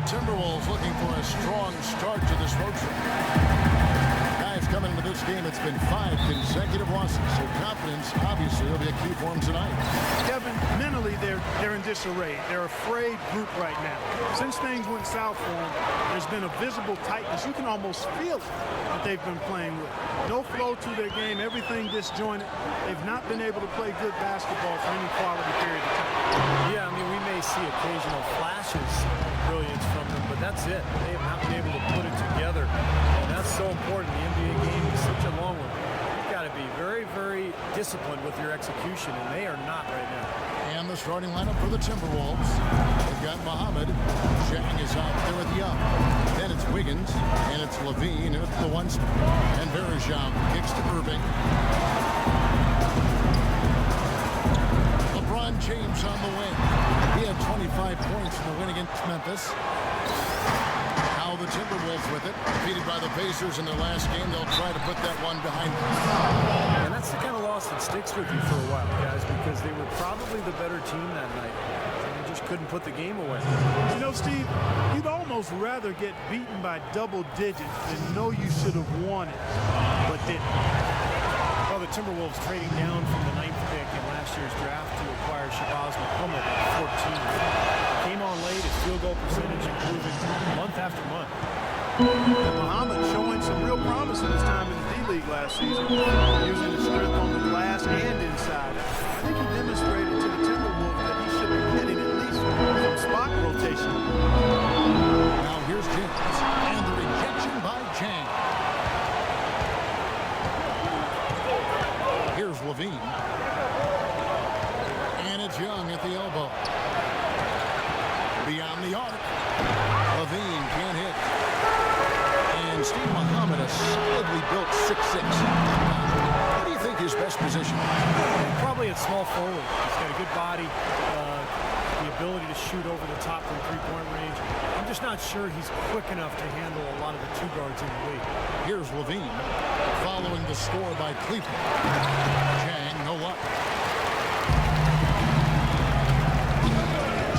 Timberwolves looking for a strong start to this road trip. Guys, coming into this game, it's been 5 consecutive losses, so confidence obviously will be a key for them tonight. Kevin, mentally they're in disarray. They're a frayed group right now. Since things went south for them, there's been a visible tightness. You can almost feel it that they've been playing with. No flow to their game, everything disjointed. They've not been able to play good basketball for any quality period of time. Yeah, I mean, we may see occasional flashes of brilliance from them, but that's it. They have not been able to put it together, and that's so important. The NBA game is such a long one. You've got to be very, very disciplined with your execution, and they are not right now. And the starting lineup for the Timberwolves. They've got Muhammad. Dieng is out there with Young. Then it's Wiggins, and it's LaVine, and it's the one spot. And Varejao kicks to Irving. LeBron James on the win. He had 25 points in the win against Memphis. Now the Timberwolves with it. Defeated by the Pacers in their last game. They'll try to put that one behind them. And that's the kind of loss that sticks with you for a while, guys, because they were probably the better team that night. They just couldn't put the game away. You know, Steve, you'd almost rather get beaten by double digits than know you should have won it, but didn't. Well, the Timberwolves trading down from the 9th pick in last year's draft to acquire Hummel at 14. Came on late, his field goal percentage improving month after month. Muhammad showing some real promise in his time in the D-League last season, using his strength on the glass and inside. I think he demonstrated to the Timberwolves that he should be getting at least some spot rotation. Now here's James, and the rejection by Dieng. Here's LaVine. And it's Young at the elbow. Beyond the arc. LaVine can't hit. And Steve Muhammad, a solidly built 6'6". What do you think his best position is? Probably at small forward. He's got a good body, the ability to shoot over the top from three-point range. I'm just not sure he's quick enough to handle a lot of the two guards in the league. Here's LaVine, following the score by Cleveland. Dieng, no luck.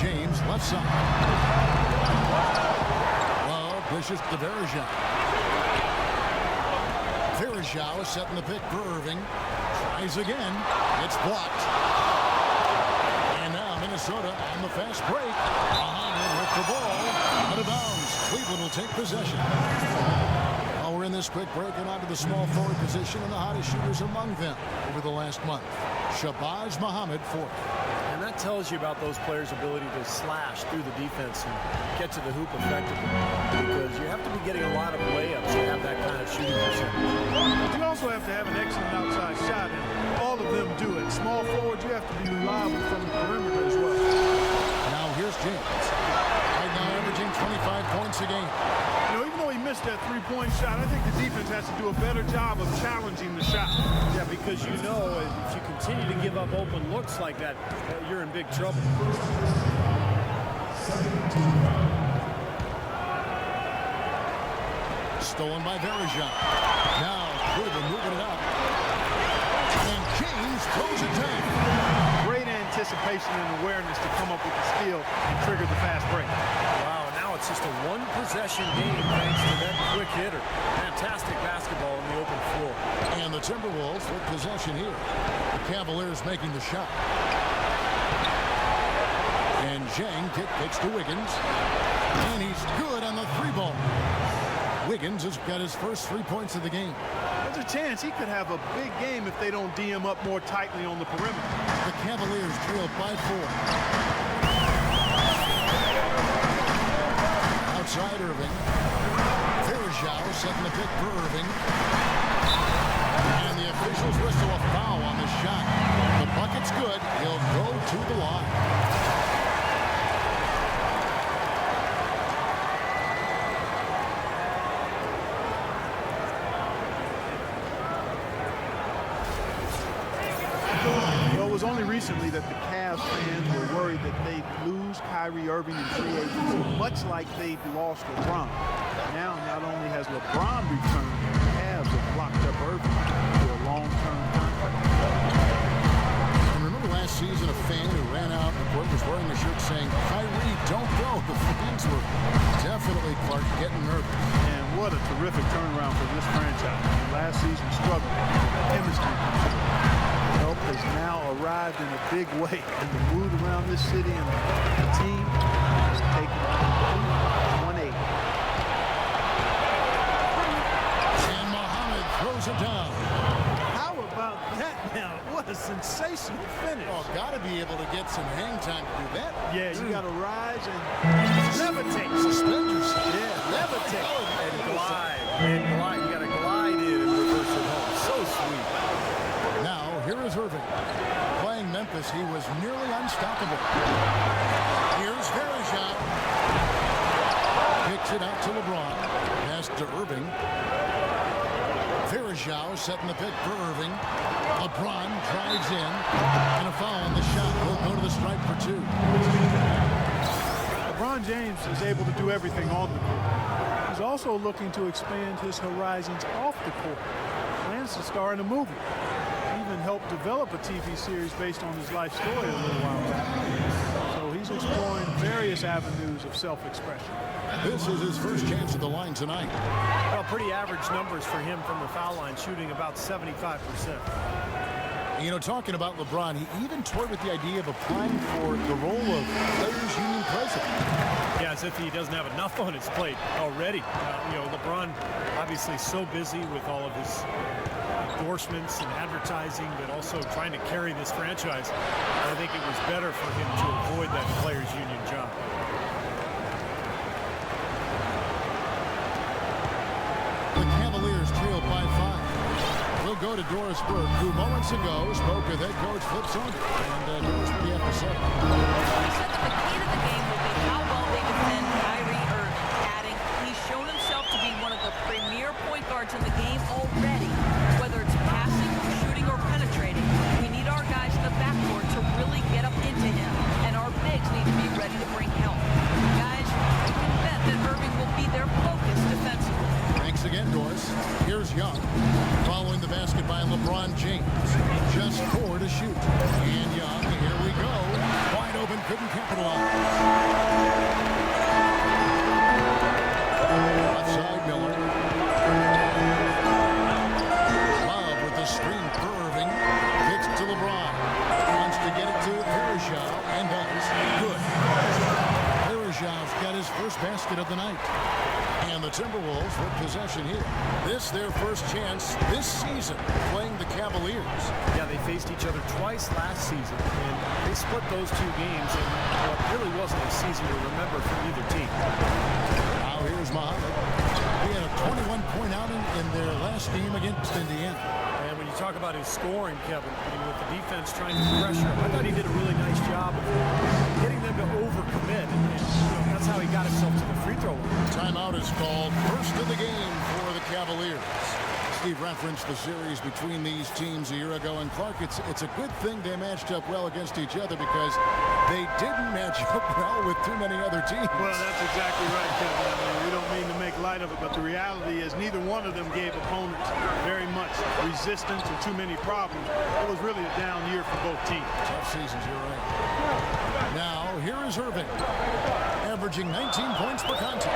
James, left side. Well, pushes to Varejao. Varejao is setting the pick for Irving. Tries again. It's blocked. And now Minnesota on the fast break. Muhammad with the ball. Out of bounds. Cleveland will take possession. Well, we're in this quick break and onto the small forward position and the hottest shooters among them over the last month. Shabazz Muhammad, 4th. And that tells you about those players' ability to slash through the defense and get to the hoop effectively. Because you have to be getting a lot of layups to have that kind of shooting percentage. But you also have to have an excellent outside shot, and all of them do it. Small forward, you have to be reliable from the perimeter as well. Now here's James. Right now averaging 25 points a game. You know, even though he missed that three-point shot, I think the defense has to do a better job of challenging the shot. Yeah, because you know if you continue to give up open looks like that, you're in big trouble. Stolen by Varejao. Now Cleveland moving it up. And James throws it down. Great anticipation and awareness to come up with the steal and trigger the fast break. Wow, now it's just a one-possession game thanks to that quick hitter. Fantastic basketball on the open floor. And the Timberwolves with possession here. The Cavaliers making the shot. And Dieng kicks to Wiggins. And he's good on the 3-ball. Wiggins has got his first 3 points of the game. There's a chance he could have a big game if they don't D him up more tightly on the perimeter. The Cavaliers trail by 4. Outside Irving. Varejao setting the pick for Irving. And the officials whistle a foul on the shot. The bucket's good. He'll go to the line. It was only recently that the Cavs fans were worried that they'd lose Kyrie Irving in free agency, much like they'd lost LeBron. Now, not only has LeBron returned, the Cavs have locked up Irving for a long-term contract. And remember last season, a fan who ran out and the court was wearing a shirt saying, "Kyrie, don't go." The fans were Clark getting nervous. And what a terrific turnaround for this franchise. Last season struggled. Chemistry help has now arrived in a big way. And the mood around this city and the team is taking 180. And Muhammad throws it down. How about that now? What a sensational finish. Oh, got to be able to get some hang time to do that. Yeah, you got to rise and levitate. Suspend yourself. Yeah, levitate. And glide. And glide. You got to glide in and reverse it home. So sweet. Now, here is Irving. Playing Memphis, he was nearly unstoppable. Here's Varejao. Picks it out to LeBron. Pass to Irving. Varejao setting the pick for Irving. LeBron drives in. And a foul on the shot. He'll go to the stripe for 2. LeBron James is able to do everything on the court. He's also looking to expand his horizons off the court. Plans to star in a movie. Even helped develop a TV series based on his life story a little while back. So he's exploring various avenues of self-expression. This is his first chance at the line tonight. Well, pretty average numbers for him from the foul line, shooting about 75%. You know, talking about LeBron, he even toyed with the idea of applying for the role of Players Union president. Yeah, as if he doesn't have enough on his plate already. You know, LeBron obviously so busy with all of his endorsements and advertising, but also trying to carry this franchise. I think it was better for him to avoid that Players Union job. The Cavaliers trail by 5. We'll go to Doris Burke, who moments ago spoke with head coach Flip Saunders. And Doris, what do you have to say? He said that the key to the game will be how well they defend Kyrie Irving, adding he's shown himself to be one of the premier point guards in the game already. Whether it's passing, shooting, or penetrating, we need our guys in the backcourt to really get up into him, and our bigs need to be ready to bring help. Guys, you can bet that Irving will be their focus defensively. Thanks again, Doris. Here's Young. Following the basket by LeBron James. Just 4 to shoot. And Young, here we go. Wide open, couldn't capitalize. Outside Miller. Love with the screen for Irving. Kicks to LeBron. Wants to get it to Varejao and does. Good. Varejao's got his first basket of the night. And the Timberwolves with possession here. This their first chance this season playing the Cavaliers. Yeah, they faced each other twice last season, and they split those 2 games in what really wasn't a season to remember for either team. Now here's Muhammad. He had a 21-point outing in their last game against Indiana. And when you talk about his scoring, Kevin, I mean, with the defense trying to pressure him, I thought he did a really nice job of getting them to overcommit, and that's how he got himself to the free throw line. Timeout is called. First of the game for the Cavaliers. Steve referenced the series between these teams a year ago, and Clark, it's a good thing they matched up well against each other because they didn't match up well with too many other teams. Well, that's exactly right, Kevin. I mean, we don't mean to make light of it, but the reality is neither one of them gave opponents very much resistance or too many problems. It was really a down year for both teams. Tough seasons, you're right. Now, here is Irving, averaging 19 points per contest.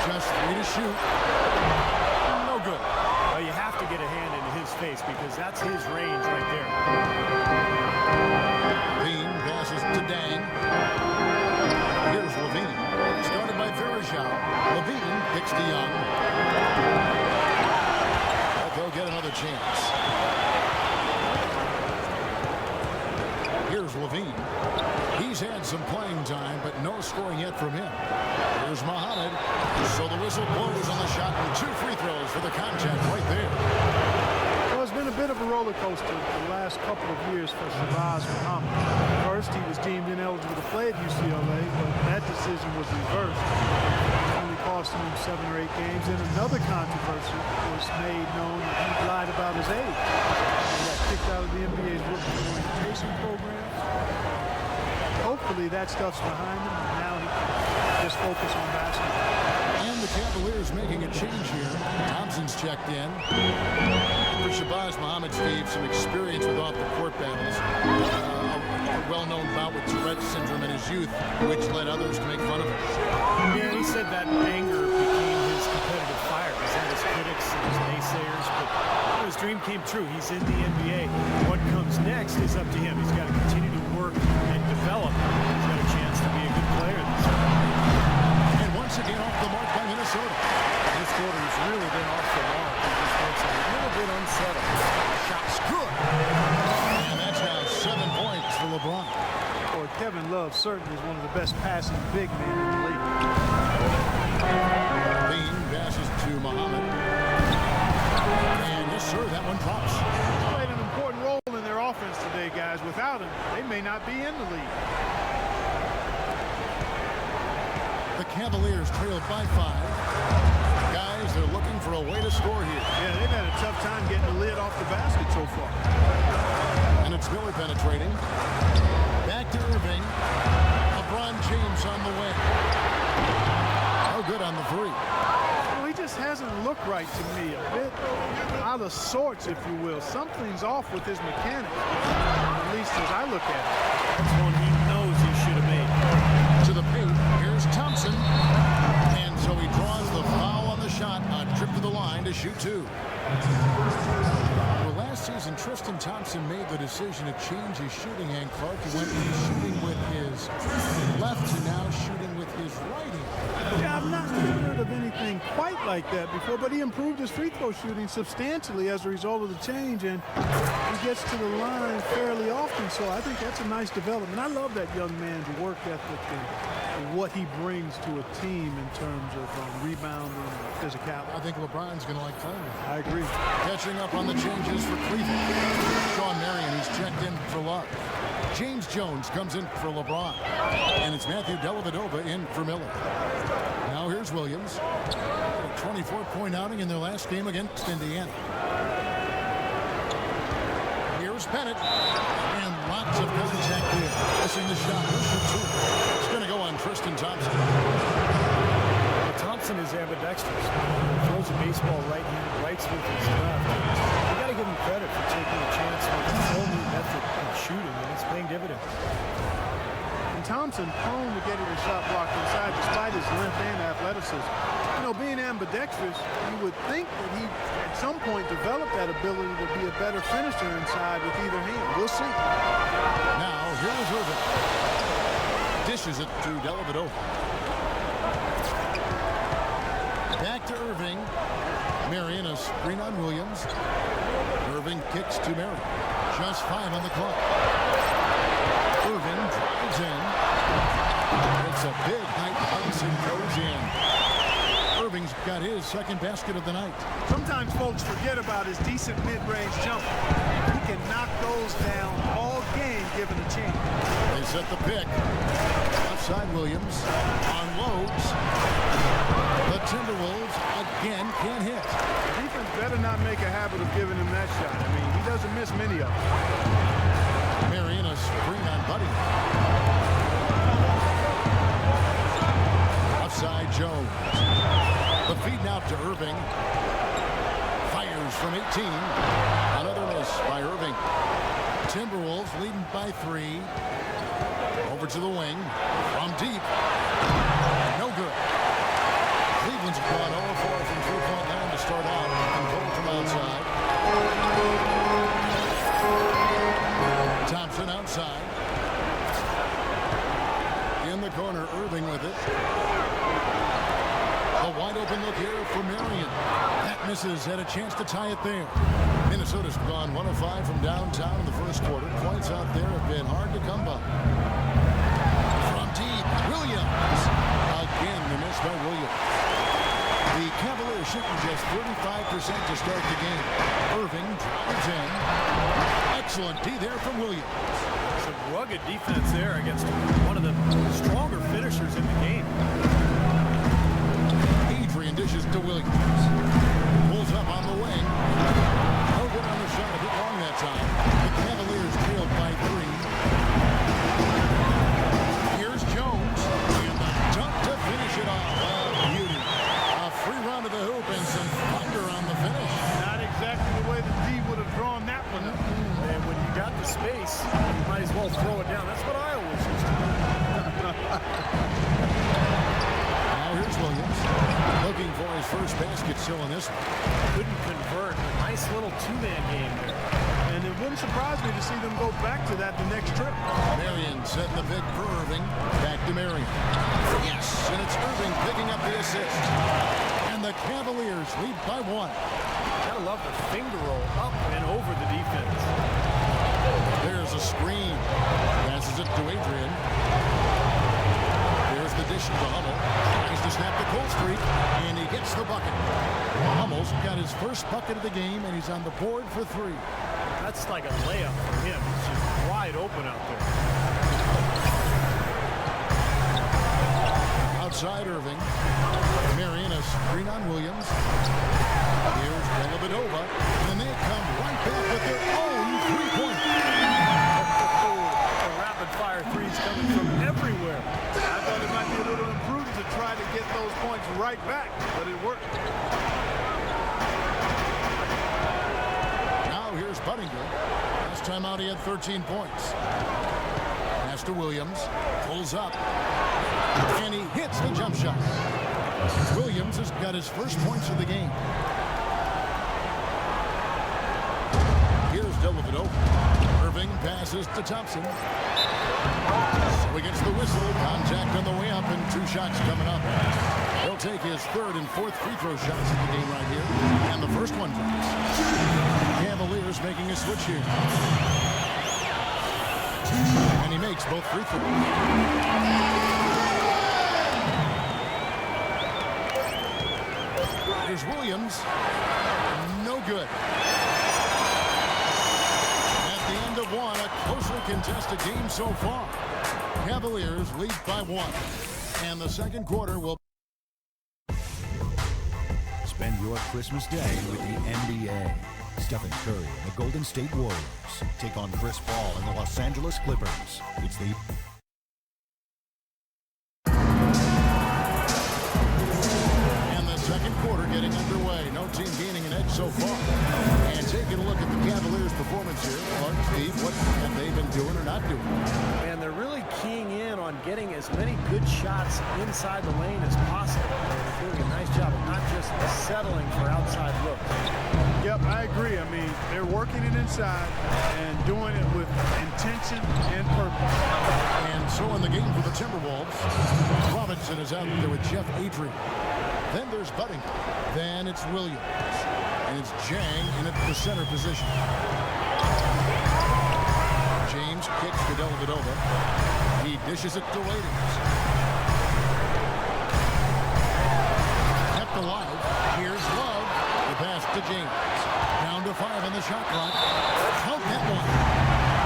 Just 3 to shoot. No good. Well, you have to get a hand into his face because that's his range right there. LaVine passes to Dieng. Here's LaVine. Started by Varejao. LaVine picks to Young. They'll get another chance. Here's LaVine. He's had some playing time, but no scoring yet from him. Here's Muhammad. So the whistle blows on the shot and 2 free throws for the contact right there. Well, it's been a bit of a roller coaster the last couple of years for Shabazz Muhammad. First, he was deemed ineligible to play at UCLA, but that decision was reversed. It only cost him 7 or 8 games. And another controversy was made known that he lied about his age. He got kicked out of the NBA's rookie orientation program. Hopefully that stuff's behind him, and now he can just focus on basketball. And the Cavaliers making a change here. Thompson's checked in. For Shabazz Muhammad, Steve, some experience with off-the-court battles. A well-known bout with Tourette syndrome in his youth, which led others to make fun of him. Yeah, he said that anger and true. He's in the NBA. What comes next is up to him. He's got to continue to work and develop. He's got a chance to be a good player this year. And once again off the mark by Minnesota. This quarter has really been off the mark. He just looks a little bit unsettled. Shot's good. And that's now 7 points for LeBron. Or Kevin Love certainly is one of the best passing big men in the league. Dean passes to Muhammad. And yes, sir, that one drops. He's played an important role in their offense today, guys. Without him, they may not be in the league. The Cavaliers trailed by 5. Guys, they're looking for a way to score here. Yeah, they've had a tough time getting the lid off the basket so far. And it's Miller penetrating. Back to Irving. LeBron James on the way. Oh, good on the three. Well, he just hasn't looked right to me. A bit out of sorts, if you will. Something's off with his mechanics, at least as I look at it. That's one he knows he should have made. To the paint. Here's Thompson. And so he draws the foul on the shot. A trip to the line to shoot 2. Well, last season, Tristan Thompson made the decision to change his shooting hand. Clark, he went from shooting with his left to now shooting with his right hand. Yeah, I've not heard of anything quite like that before, but he improved his free throw shooting substantially as a result of the change, and he gets to the line fairly often, so I think that's a nice development. I love that young man's work ethic and what he brings to a team in terms of rebounding and physicality. I think LeBron's going to like playing with him. I agree. Catching up on the changes for Cleveland. Sean Marion, who's checked in for Love. James Jones comes in for LeBron. And it's Matthew Dellavedova in for Miller. Now here's Williams. A 24-point outing in their last game against Indiana. Here's Bennett. And lots of contact here. Missing the shot. It's going to go on Tristan Thompson. Thompson is ambidextrous. He throws a baseball right-handed, rights with his left. You got to give him credit for taking a chance with a whole new method of shooting, and it's paying dividends. And Thompson prone to getting the shot blocked inside despite his length and athleticism. You know, being ambidextrous, you would think that he at some point developed that ability to be a better finisher inside with either hand. We'll see. Now here's Irving. Dishes it to Dellavedova. Back to Irving. Marion, a screen on Williams. Irving kicks to Marion. Just 5 on the clock. Irving drives in. It's a big height pass and goes in. Irving's got his second basket of the night. Sometimes folks forget about his decent mid-range jumper. He can knock those down all game given a chance. They set the pick. Outside Williams. Unloads. The Timberwolves again can't hit. Defense better not make a habit of giving him that shot. I mean, he doesn't miss many of them. Marion, a screen on Budinger. Outside Jones. The feed now to Irving. Fires from 18. Another miss by Irving. Timberwolves leading by 3. Over to the wing. From deep. No good. Cleveland's gone 0-4 from three-point line to start out. Control from outside. Thompson outside. In the corner, Irving with it. A wide open look here for Marion. That misses. Had a chance to tie it there. Minnesota's gone 105 from downtown in the first quarter. Points out there have been hard to come by. From deep, Williams. Again, the miss by Williams. The Cavaliers shooting just 35% to start the game. Irving drives in. Excellent D there from Williams. Some rugged defense there against one of the stronger finishers in the game. Adrien dishes to Williams. Pulls up on the wing. No good on the shot. A bit long that time. The Cavaliers trailed by 3. Here's Jones. And the dunk to finish it off. Beauty. A free run to the hoop and some thunder on the finish. Not exactly the way the D would have drawn that one up. And when you got the space, you might as well throw it down. That's what I always used to do. Now here's Williams. Looking for his his first basket still in this one. Couldn't convert. A nice little two-man game there. And it wouldn't surprise me to see them go back to that the next trip. Marion setting the pick for Irving. Back to Marion. Yes, and it's Irving picking up the assist. And the Cavaliers lead by 1. Gotta love the finger roll up and over the defense. There's a screen. Passes it to Adrien. There's the dish to Hummel. Tries to snap the cold streak, and he gets the bucket. Hummel's got his first bucket of the game, and he's on the board for 3. That's like a layup for him. He's just wide open out there. Outside Irving. Marion a screen on Williams. Here's Dellavedova, and they come right back with their own 3-point. The rapid-fire threes coming from everywhere. I thought it might be a little imprudent to try to get those points right back, but it worked. Now here's Budinger. Last time out he had 13 points. Pass to Williams. Pulls up. And he hits the jump shot. Williams has got his first points of the game. Here's Dellavedova. Irving passes to Thompson. So he gets the whistle. Contact on the way up and 2 shots coming up. He'll take his 3rd and 4th free throw shots of the game right here. And the first one drops. Cavaliers making a switch here. And he makes both free throws. Here's Williams. No good. At the end of 1, a closely contested game so far. Cavaliers lead by 1. And the second quarter will... Spend your Christmas day with the NBA. Stephen Curry and the Golden State Warriors take on Chris Paul and the Los Angeles Clippers. It's the... Second quarter getting underway. No team gaining an edge so far. And taking a look at the Cavaliers' performance here. Clark, Steve, what have they been doing or not doing? And they're really keying in on getting as many good shots inside the lane as possible. They're doing a nice job of not just settling for outside looks. Yep, I agree. I mean, they're working it inside and doing it with intention and purpose. And so in the game for the Timberwolves, Robinson is out there with Jeff Adrien. Then there's Budinger. Then it's Williams. And it's Dieng in at the center position. James kicks to Dellavedova. He dishes it to Williams. Kept alive. Here's Love. The pass to James. Down to 5 on the shot clock. Count that one.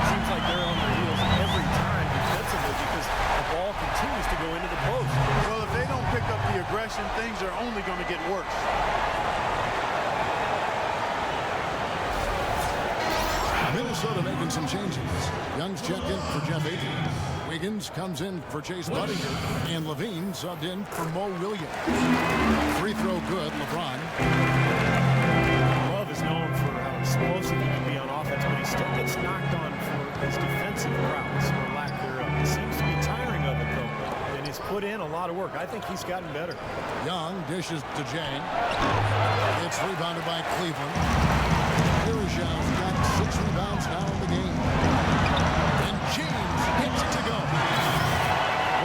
Seems like they're on their heels every time defensively because the ball continues to go into the post. Well, if they don't pick up the aggression, things are only going to get worse. Minnesota making some changes. Young's checked in for Jeff Adrien. Wiggins comes in for Chase Budinger. And LaVine subbed in for Mo Williams. Free throw good, LeBron. Love is known for how explosive he can be on offense, but he still gets knocked on for his defensive prowess or lack thereof. He seems to be tiring of it, though. And he's put in a lot of work. I think he's gotten better. Young dishes to Dieng. It's rebounded by Cleveland. Varejao's got 6 rebounds now in the game. And James gets it to go.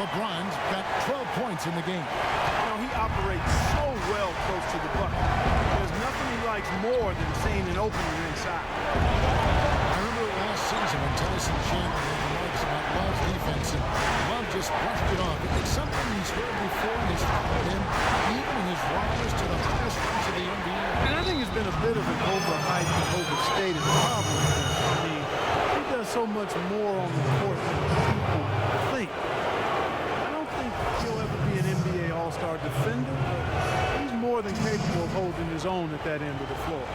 LeBron's got 12 points in the game. You know, he operates so well close to the bucket. There's nothing he likes more than seeing an opening inside. I remember last season when Tyson Chandler made remarks about Love's defense, and Love just brushed it off. It's something he's heard before, and he's followed him, even his rise to the highest ranks of the NBA. And I think it's been a bit of an overhyped and overstated problem. I mean, he does so much more on the court than people think. I don't think he'll ever be an NBA All-Star defender, but he's more than capable of holding his own at that end of the floor.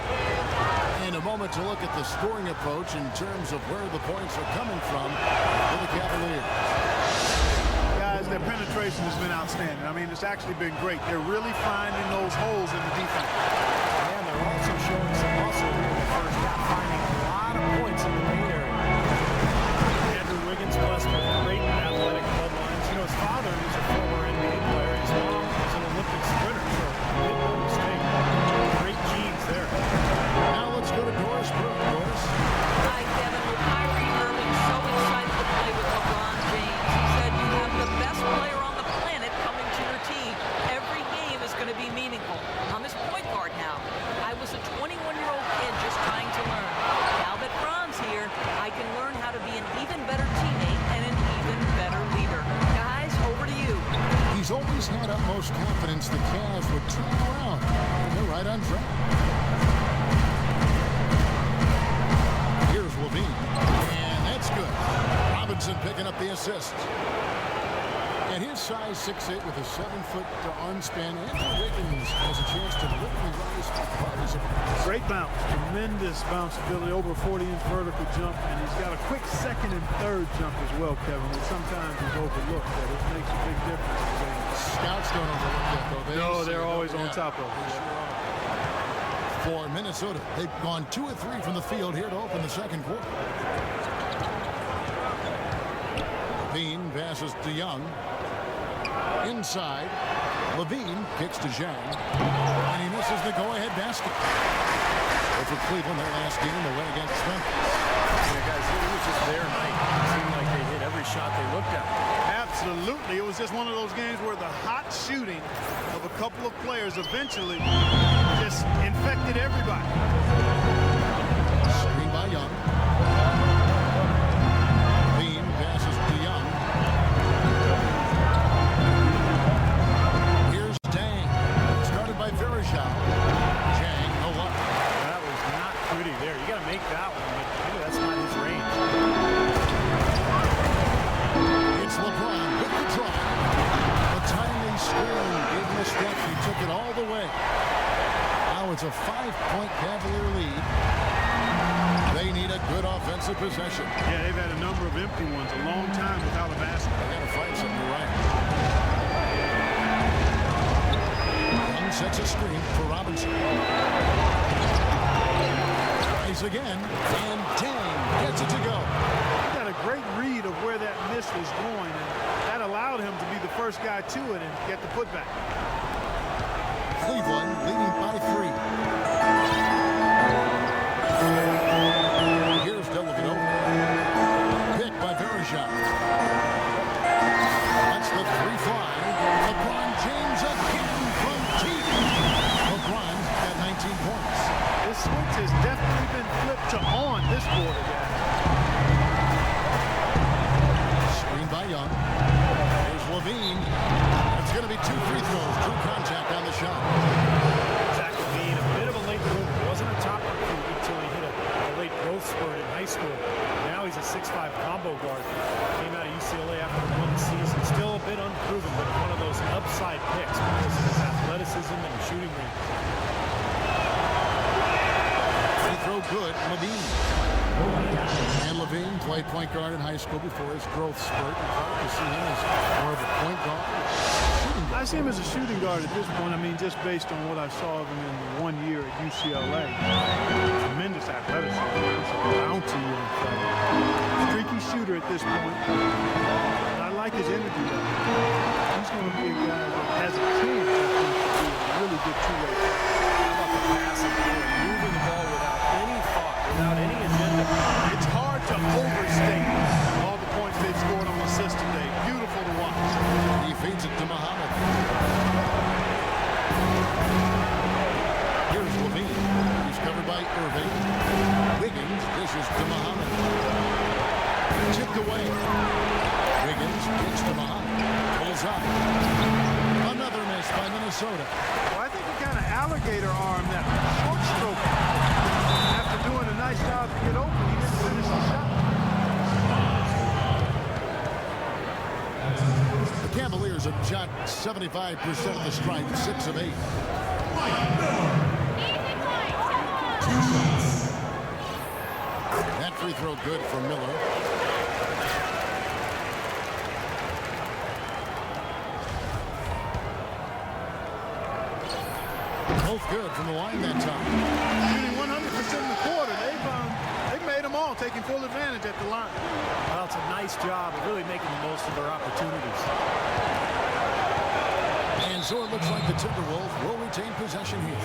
In a moment to look at the scoring approach in terms of where the points are coming from for the Cavaliers. Guys, their penetration has been outstanding. I mean, it's actually been great. They're really finding those holes in the defense. And they're also showing some muscle in the first half, finding a lot of points in the paint area. Andrew Wiggins blessed with great athletic bloodlines. You know, his father was a former NBA player. His mom was an Olympic sprinter, so Cavs would turn around. And they're right on track. Here's LaVine. And that's good. Amundson picking up the assist. At his size 6'8" with a 7-foot arm span, Andrew Wiggins has a chance to literally rise to the parties of Great bounce. Tremendous bounce ability. Over a 40-inch vertical jump. And he's got a quick second and third jump as well, Kevin, which sometimes is overlooked. But it makes a big difference. Scouts don't overlook that, though. No, they're always on top of it. For Minnesota, they've gone 2 of 3 from the field here to open the second quarter. LaVine passes to Young. Inside, LaVine kicks to Dieng, and he misses the go-ahead basket. But for Cleveland, their last game, the win against Memphis. Yeah, guys, it was just their night. It seemed like they hit every shot they looked at. Absolutely. It was just one of those games where the hot shooting of a couple of players eventually just infected everybody. Screen by Young. LaVine passes to Young. Here's Dieng. Started by Varejao. Dieng, no luck. That was not pretty there. You got to make that one, but maybe that's not his range. It's LeBron with the drive. A tiny screen gave him a step. He took it all the way. Now it's a 5-point Cavalier lead. They need a good offensive possession. Yeah, they've had a number of empty ones a long time without a basket. They got to find something right. Young sets a screen for Robinson. Tries again, and Dieng gets it to go. He got a great read of where that miss was going, and that allowed him to be the first guy to it and get the putback. Cleveland leading by 3. Here's Dellavedova. Picked by Varejao. That's the 3 fly. LeBron James again from deep. LeBron's got 19 points. This switch has definitely been flipped to on this quarter, guys. Screen by Young. Here's LaVine. It's going to be 2 free throws. True contact on the shot. Zach LaVine, a bit of a late bloomer. Wasn't a top recruit until he hit a late growth spurt in high school. Now he's a 6'5" combo guard. Came out of UCLA after 1 season. Still a bit unproven, but one of those upside picks because of his athleticism and his shooting range. Free throw good. LaVine. And LaVine played point guard in high school before his growth spurt. You probably to see him as more of a point guard. I see him as a shooting guard at this point. I mean, just based on what I saw of him in the 1 year at UCLA. Tremendous athleticism. Bounty and streaky shooter at this point. I like his energy level. He's going to be a guy that has a chance, I think, to be a really good two-way player. How about the passing play? Moving the ball without any thought, without any agenda. It's hard to overstate all the points they've scored on assist today. Beautiful to watch. He feeds it to Muhammad. Here's LaVine. He's covered by Irving. Wiggins dishes to Muhammad. Chipped away. Wiggins gets to Muhammad. Pulls up. Another miss by Minnesota. Well, I think he kind of alligator armed that short stroke. After doing a nice job to get open, he didn't finish the shot. The Cavaliers have shot 75% of the strike, 6 of 8. That free throw good for Miller. Both good from the line that time. Shooting 100% in the quarter. They've made them all, taking full advantage at the line. Well, it's a nice job of really making the most of their opportunities. And so it looks like the Timberwolves will retain possession here.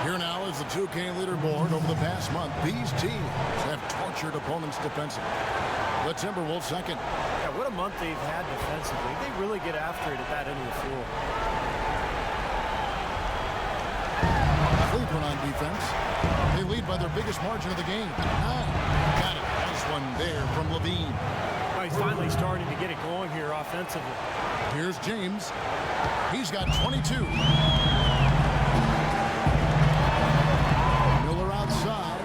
Here now is the 2K leaderboard. Over the past month, these teams have tortured opponents defensively. The Timberwolves second. Yeah, what a month they've had defensively. They really get after it at that end of the floor. Cleveland on defense. They lead by their biggest margin of the game. 9. Got it. Nice one there from LaVine. I he's finally starting to get it going here offensively. Here's James. He's got 22. Miller outside.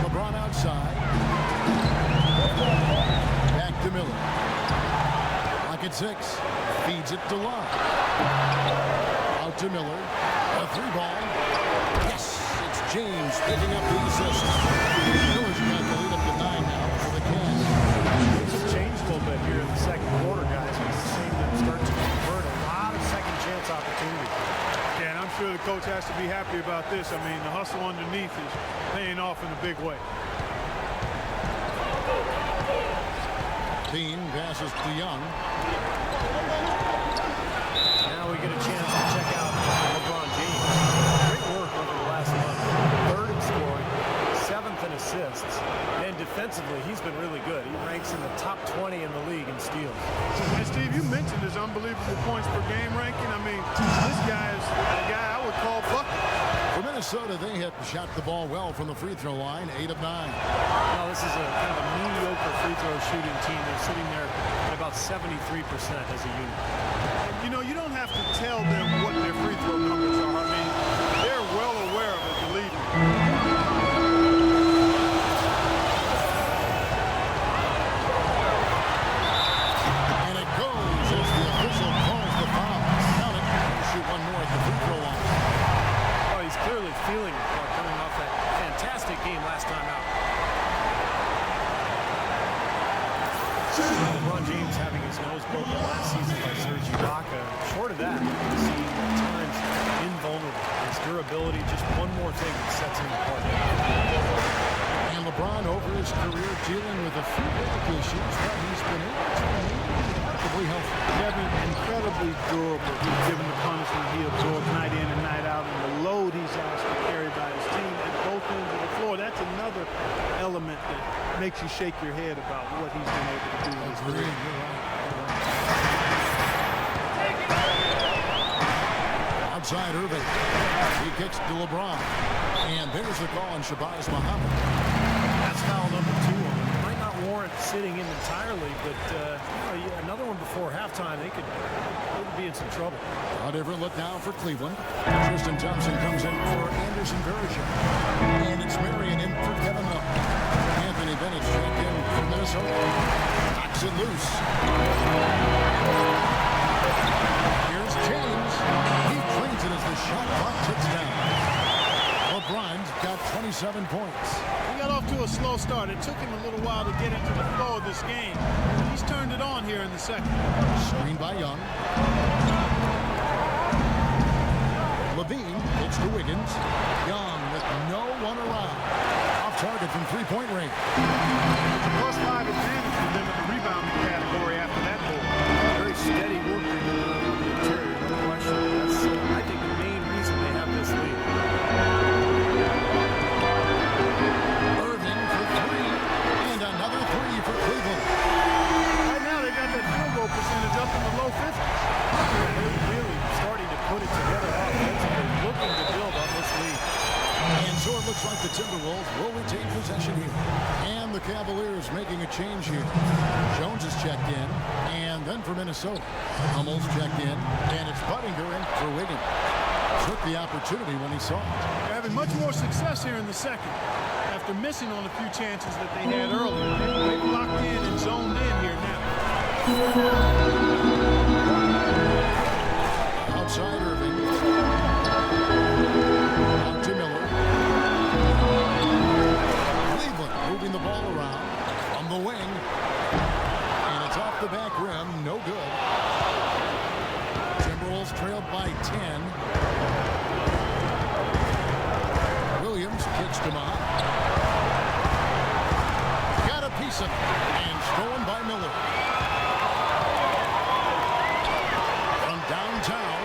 LeBron outside. Back to Miller. Lock at 6. Feeds it to Love. Out to Miller. A 3-ball. Yes, it's James picking up the assist. Miller's got the lead up to 9 now for the Cavs. It's changed a little bit here in the second quarter, guys. We've seen them start to convert a lot of second chance opportunities. Yeah, and I'm sure the coach has to be happy about this. I mean, the hustle underneath is paying off in a big way. Dean passes to Young. Now we get a chance to check out LeBron James. Great work over the last month. 3rd in scoring, 7th in assists, and defensively, he's been really good. He ranks in the top 20 in the league in steals. And Steve, you mentioned his unbelievable points per game ranking. I mean, this guy is the guy I would call bucket. For Minnesota, they have shot the ball well from the free throw line, 8 of 9. Now, this is a kind of a mediocre free throw shooting team. They're sitting there at about 73% as a unit. You know, you don't have to tell them what their free throw numbers are. I mean, they're well aware of it, believe me. And it goes as the official calls the foul. Count it. Shoot one more at the free throw line. Oh, he's clearly feeling coming off that fantastic game last time out. LeBron James having his nose broken last season by Serge Ibaka. Short of that, you see at times invulnerable. His durability, just one more thing that sets him apart. And LeBron, over his career, dealing with a few back issues, but he's been able to remain remarkably healthy. Kevin, incredibly durable, given the punishment he absorbs night in and night out, and the load he's asked to carry by his team at both ends of the floor. That's another element that makes you shake your head about what he's been able to do in his career. Outside Irving. He kicks to LeBron. And there's the call on Shabazz Muhammad. That's foul number 2 on him. Might not warrant sitting in entirely, but another one before halftime, they could be in some trouble. A different look now for Cleveland. Tristan Thompson comes in for Anderson Varejao. And it's Marion in for Kevin Hummel. Anthony Bennett checked in for Minnesota. Knocks it loose. Here's James. He cleans it as the shot clock ticks down. LeBron's got 27 points. He got off to a slow start. It took him a little while to get into the flow of this game. He's turned it on here in the second. Screen by Young. LaVine hits to Wiggins. Young with no one around. Off target from three-point range. It's a +5 advantage for them in the rebounding category after that goal. Very steady work in the interior, no question. That's, I think, the main reason they have this lead. Irving for 3. And another 3 for Cleveland. Right now, they got that field goal percentage up in the low 50s. They're really starting to put it together offensively, looking to build on this lead. And so it looks like the Timberwolves will retain possession here. And the Cavaliers making a change here. Jones is checked in. And then for Minnesota, Hummel's checked in. And it's Budinger in for Wiggins. Took the opportunity when he saw it. They're having much more success here in the second after missing on a few chances that they had earlier. They've locked in and zoned in here now. Outside Irving. Out to Miller. Cleveland moving the ball around from the wing. And it's off the back rim. No good. Timberwolves trailed by 10. Williams kicks to Mott. Got a piece of it. And stolen by Miller. From downtown.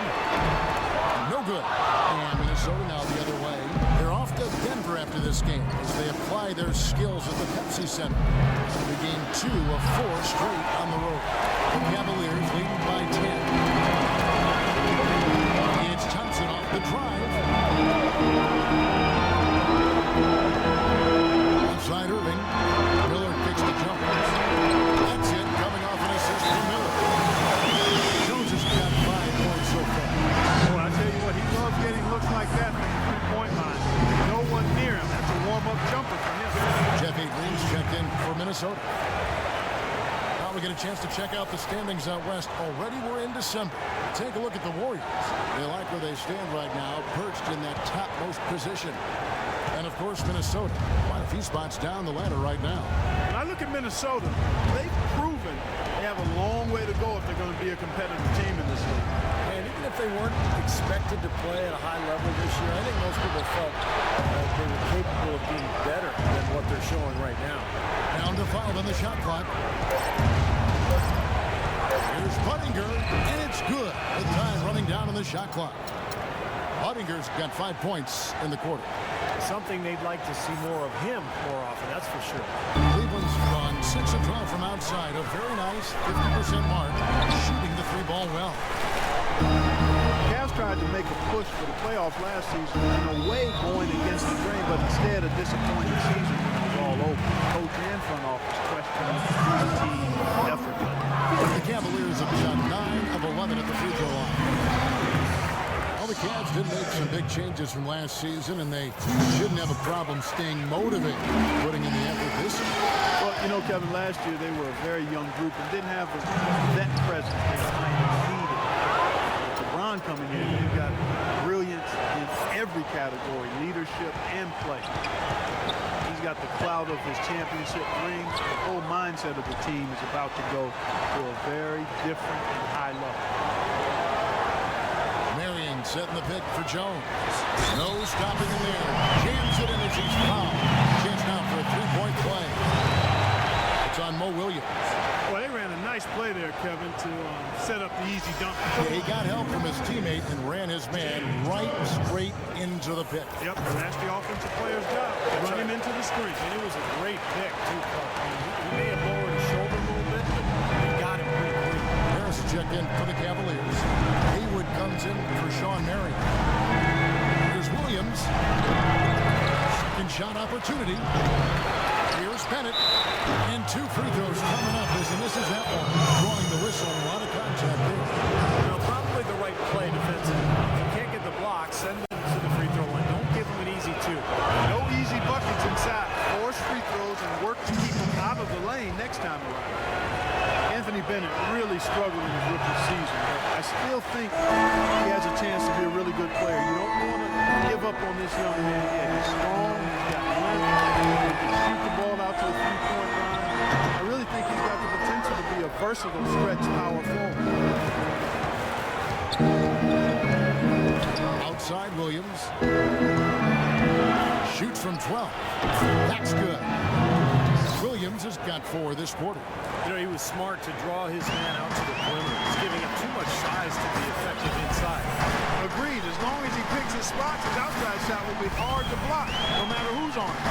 No good. And Minnesota now the other way. They're off to Denver after this game as they apply their skills at the Pepsi Center. The game 2 of 4 straight on the road. The Cavaliers leading by 10. It's Thompson off the drive. Outside Irving. chance to check out the standings out west. Already we're in December. Take a look at the Warriors. They like where they stand right now, perched in that topmost position. And, of course, Minnesota, quite a few spots down the ladder right now. When I look at Minnesota, they've proven they have a long way to go if they're going to be a competitive team in this league. And even if they weren't expected to play at a high level this year, I think most people felt they were capable of being better than what they're showing right now. Down to 5 on the shot clock. Here's Budinger, and it's good. With time running down on the shot clock. Budinger's got 5 points in the quarter. Something they'd like to see more of him more often, that's for sure. Cleveland's gone 6 of 12 from outside. A very nice 50% mark. Shooting the 3-ball well. Cavs tried to make a push for the playoffs last season, in a way going against the grain, but instead a disappointing season when it was all over. Coach and front office questioning the team effort. The Cavaliers have shot 9 of 11 at the free throw line. Well, the Cavs did make some big changes from last season, and they shouldn't have a problem staying motivated, putting in the effort this year. Well, you know, Kevin, last year they were a very young group and didn't have a vet presence they kind of needed. LeBron coming in, you've got brilliance in every category, leadership and play. He's got the clout of his championship rings. The whole mindset of the team is about to go to a very different and high level. Marion setting the pick for Jones. No stopping him there. Jams it in as he's fouled. Chance now for a 3-point play. It's on Mo Williams. Well, they ran a nice play there, Kevin, to set up the easy dunk. Yeah, he got help from his teammate and ran his man right straight into the pit. Yep, and that's the offensive player's job. Run him into the screen. And it was a great pick, too, Kirk. I mean, he may have lowered his shoulder a little bit, but he got him pretty quick. Harris check in for the Cavaliers. Haywood comes in for Sean Marion. Here's Williams. Second shot opportunity. Here's Bennett. And 2 free throws coming up as he misses that one. Drawing the whistle and a lot of contact there. You know, probably the right play defensively. If you can't get the block, send them to the free throw line. Don't give them an easy 2. No easy buckets inside. Force free throws and work to keep them out of the lane next time around. Anthony Bennett really struggled in his rookie season, but I still think he has a chance to be a really good player. You don't want to give up on this young man yet. He's strong, he's got length, he can shoot the ball out to the 3-point line. I really think he's got the potential to be a versatile stretch power forward. Outside Williams. Shoots from 12. That's good. Williams has got 4 this quarter. You know, he was smart to draw his man out to the perimeter. He's giving him too much size to be effective inside. Agreed. As long as he picks his spots, his outside shot will be hard to block, no matter who's on it.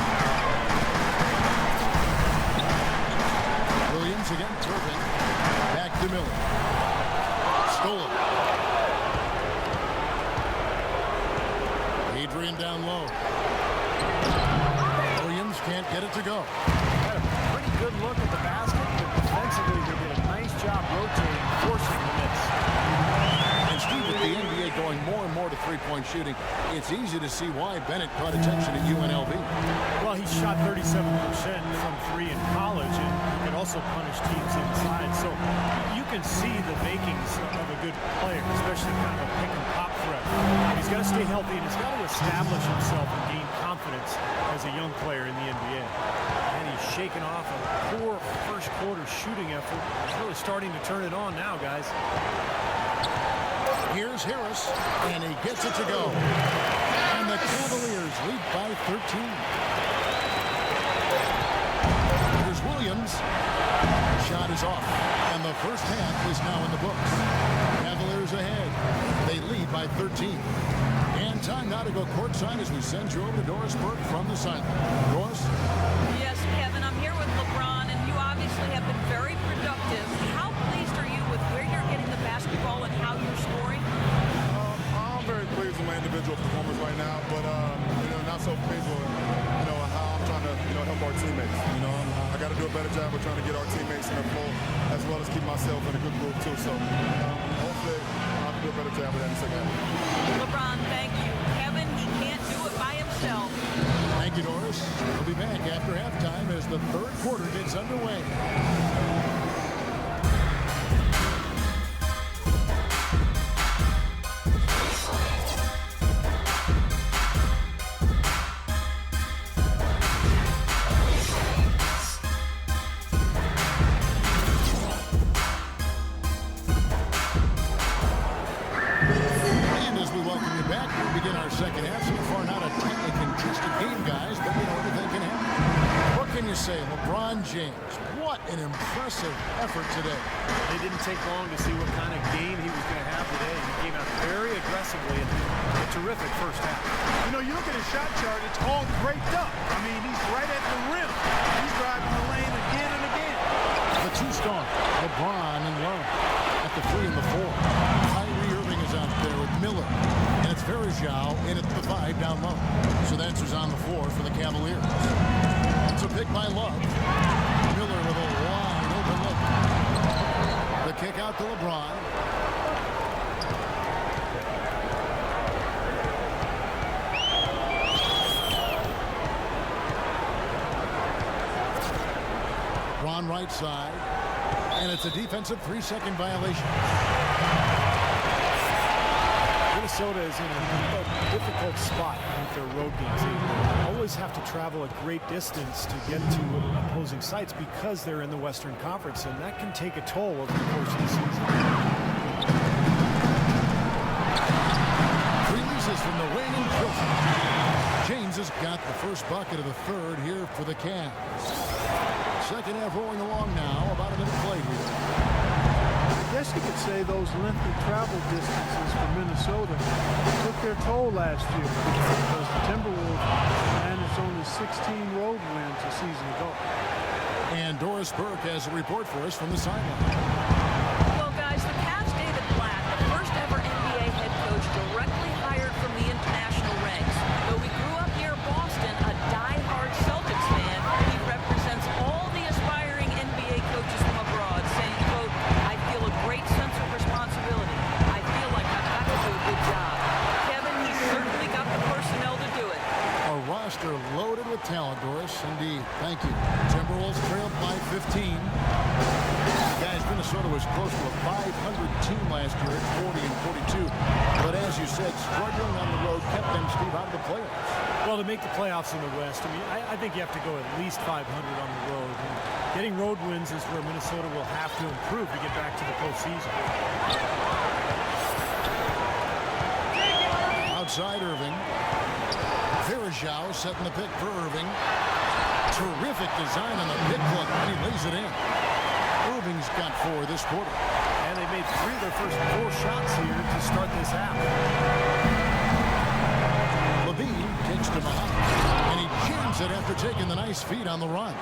Williams against Irving. Back to Miller. Stolen. Adrien down low. Williams can't get it to go. Had a pretty good look at the basket, but defensively they did a nice job rotating, forcing the miss. And Steve, with the NBA going more and more to 3-point shooting, it's easy to see why Bennett caught attention at UNLV. Well, he shot 37% from 3 in college, and he can also punish teams inside. So you can see the makings of a good player, especially kind of a pick-and-pop threat. He's got to stay healthy, and he's got to establish himself and gain confidence as a young player in the NBA. And he's shaking off a poor first-quarter shooting effort. He's really starting to turn it on now, guys. Here's Harris, and he gets it to go. And the Cavaliers lead by 13. Here's Williams. Shot is off, and the first half is now in the books. Cavaliers ahead. They lead by 13. And time now to go courtside as we send you over to Doris Burke from the sideline. Doris? Yes, Kevin, I'm here with LeBron, and you obviously have been very productive. How pleased are you with where you're getting the basketball and how you're scoring? I'm very pleased with my individual performance right now, but not so pleased with how I'm trying to help our teammates. I got to do a better job of trying to get our teammates in the flow, as well as keep myself in a good group too. So hopefully I'll do a better job of that in the second half. LeBron, thank you. Kevin, he can't do it by himself. Thank you, Doris. We'll be back after halftime as the third quarter gets underway. back. We begin our second half. So far, not a tightly contested game, guys, but you know everything can happen. What can you say? LeBron James, what an impressive effort today. It didn't take long to see what kind of game he was going to have today. He came out very aggressively and a terrific first half. You know, you look at his shot chart, it's all draped up. I mean, he's right at the rim. He's driving the lane again and again. The two-star, LeBron and Love at the 3 and the 4. Irving is out there with Miller. And it's Varejao in at the 5 down low. So that's who's on the floor for the Cavaliers. It's a pick by Love. Miller with a wide open look. The kick out to LeBron. Ron right side. And it's a defensive 3-second violation. Minnesota is in a difficult spot with their road games. They always have to travel a great distance to get to opposing sites because they're in the Western Conference, and that can take a toll over the course of the season. Releases from the wing and Kirk. James has got the first bucket of the third here for the Cavs. Second half rolling along now, about a minute play here. I guess you could say those lengthy travel distances for Minnesota took their toll last year because the Timberwolves managed only 16 road wins a season ago. And Doris Burke has a report for us from the sideline. Well, guys, the Cavs' David Blatt, the first ever NBA head coach directly hired from the international ranks. Though he grew up near Boston, a die-hard Celtics fan, he represents all the aspiring NBA coaches from abroad, saying, quote, I feel a great sense of responsibility. I feel like I've got to do a good job. Kevin, he's certainly got the personnel to do it. A roster loaded with talent, Doris. Indeed. Thank you. Timberwolves trailed by 15. Guys, Minnesota was close to a 500 team last year at 40 and 42. But as you said, struggling on the road kept them, Steve, out of the playoffs. Well, to make the playoffs in the West, I mean, I think you have to go at least 500 on the road. And getting road wins is where Minnesota will have to improve to get back to the postseason. Outside Irving. Varejao setting the pick for Irving. Terrific design on the pick look, and he lays it in. Irving's got 4 this quarter. And they made 3 of their first 4 shots here to start this half. LaVine kicks to Muhammad, and he jams it after taking the nice feed on the run.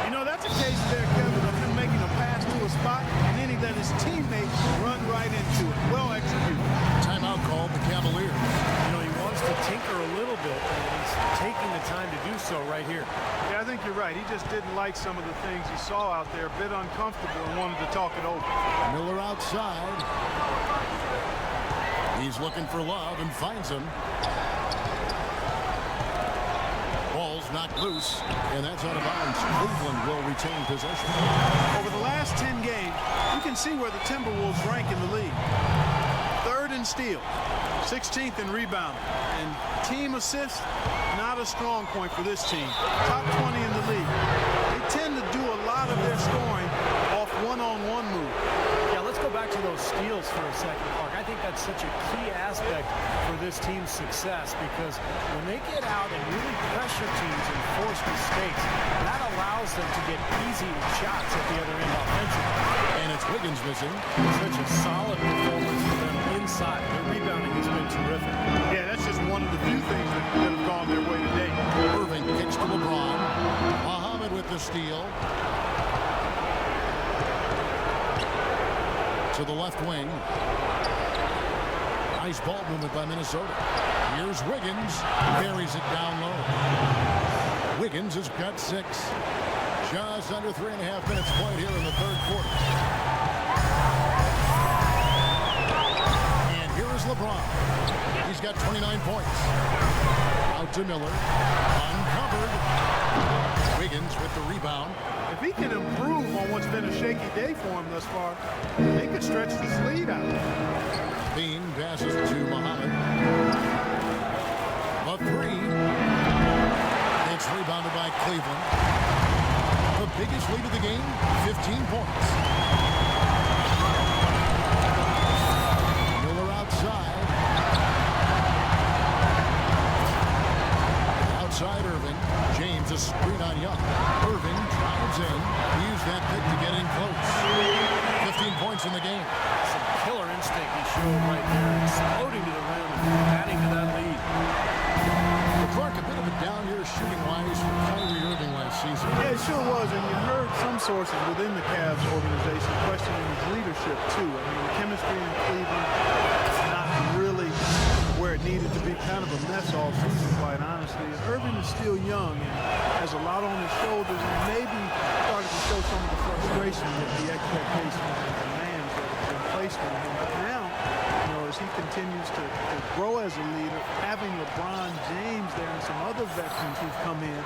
You know, that's a case there, Kevin, of him making a pass to a spot, and then he let his teammates run right into it. Well executed. Timeout called the Cavaliers. You know, he wants to tinker a little bit, and he's taking the time to do so right here. Yeah, I think you're right. He just didn't like some of the things he saw out there, a bit uncomfortable, and wanted to talk it over. Miller outside. He's looking for Love and finds him. Ball's knocked loose, and that's out of bounds. Cleveland will retain possession. Over the last 10 games, you can see where the Timberwolves rank in the league. 3rd in steals, 16th in rebounding, and team assists, not a strong point for this team. Top 20 in the league. They tend to do a lot of their scoring off one-on-one moves. Yeah, let's go back to those steals for a second, Mark. I think that's such a key aspect for this team's success because when they get out and really pressure teams and force mistakes, that allows them to get easy shots at the other end offensively. And it's Wiggins missing. Such a solid performance for them inside. Their rebounding has been terrific. Yeah, that's just one of the few things that have gone their way today. Irving kicks to LeBron. Muhammad with the steal. To the left wing. Nice ball movement by Minnesota. Here's Wiggins. Buries it down low. Wiggins has got 6. Just under 3.5 minutes played here in the third quarter. And here is LeBron. He's got 29 points. Out to Miller. Uncovered. Wiggins with the rebound. If he can improve on what's been a shaky day for him thus far, they could stretch this lead out. Bean passes to Muhammad. A 3. It's rebounded by Cleveland. The biggest lead of the game, 15 points. Miller outside. on Young. Irving drives in. He used that pick to get in close. 15 points in the game. Some killer instinct he showed right there, exploding to the rim and adding to that lead. Clark, a bit of a down year shooting-wise for Kyrie Irving last season. Yeah, it sure was, and you heard some sources within the Cavs organization questioning his leadership, too. I mean, the chemistry in Cleveland is not really where it needed to be. Kind of a mess all season, quite honestly. And Irving is still young and has a lot on his shoulders, and maybe started to show some of the frustration with the expectations and demands that have been placed on him. But now, you know, as he continues to grow as a leader, having LeBron James there and some other veterans who've come in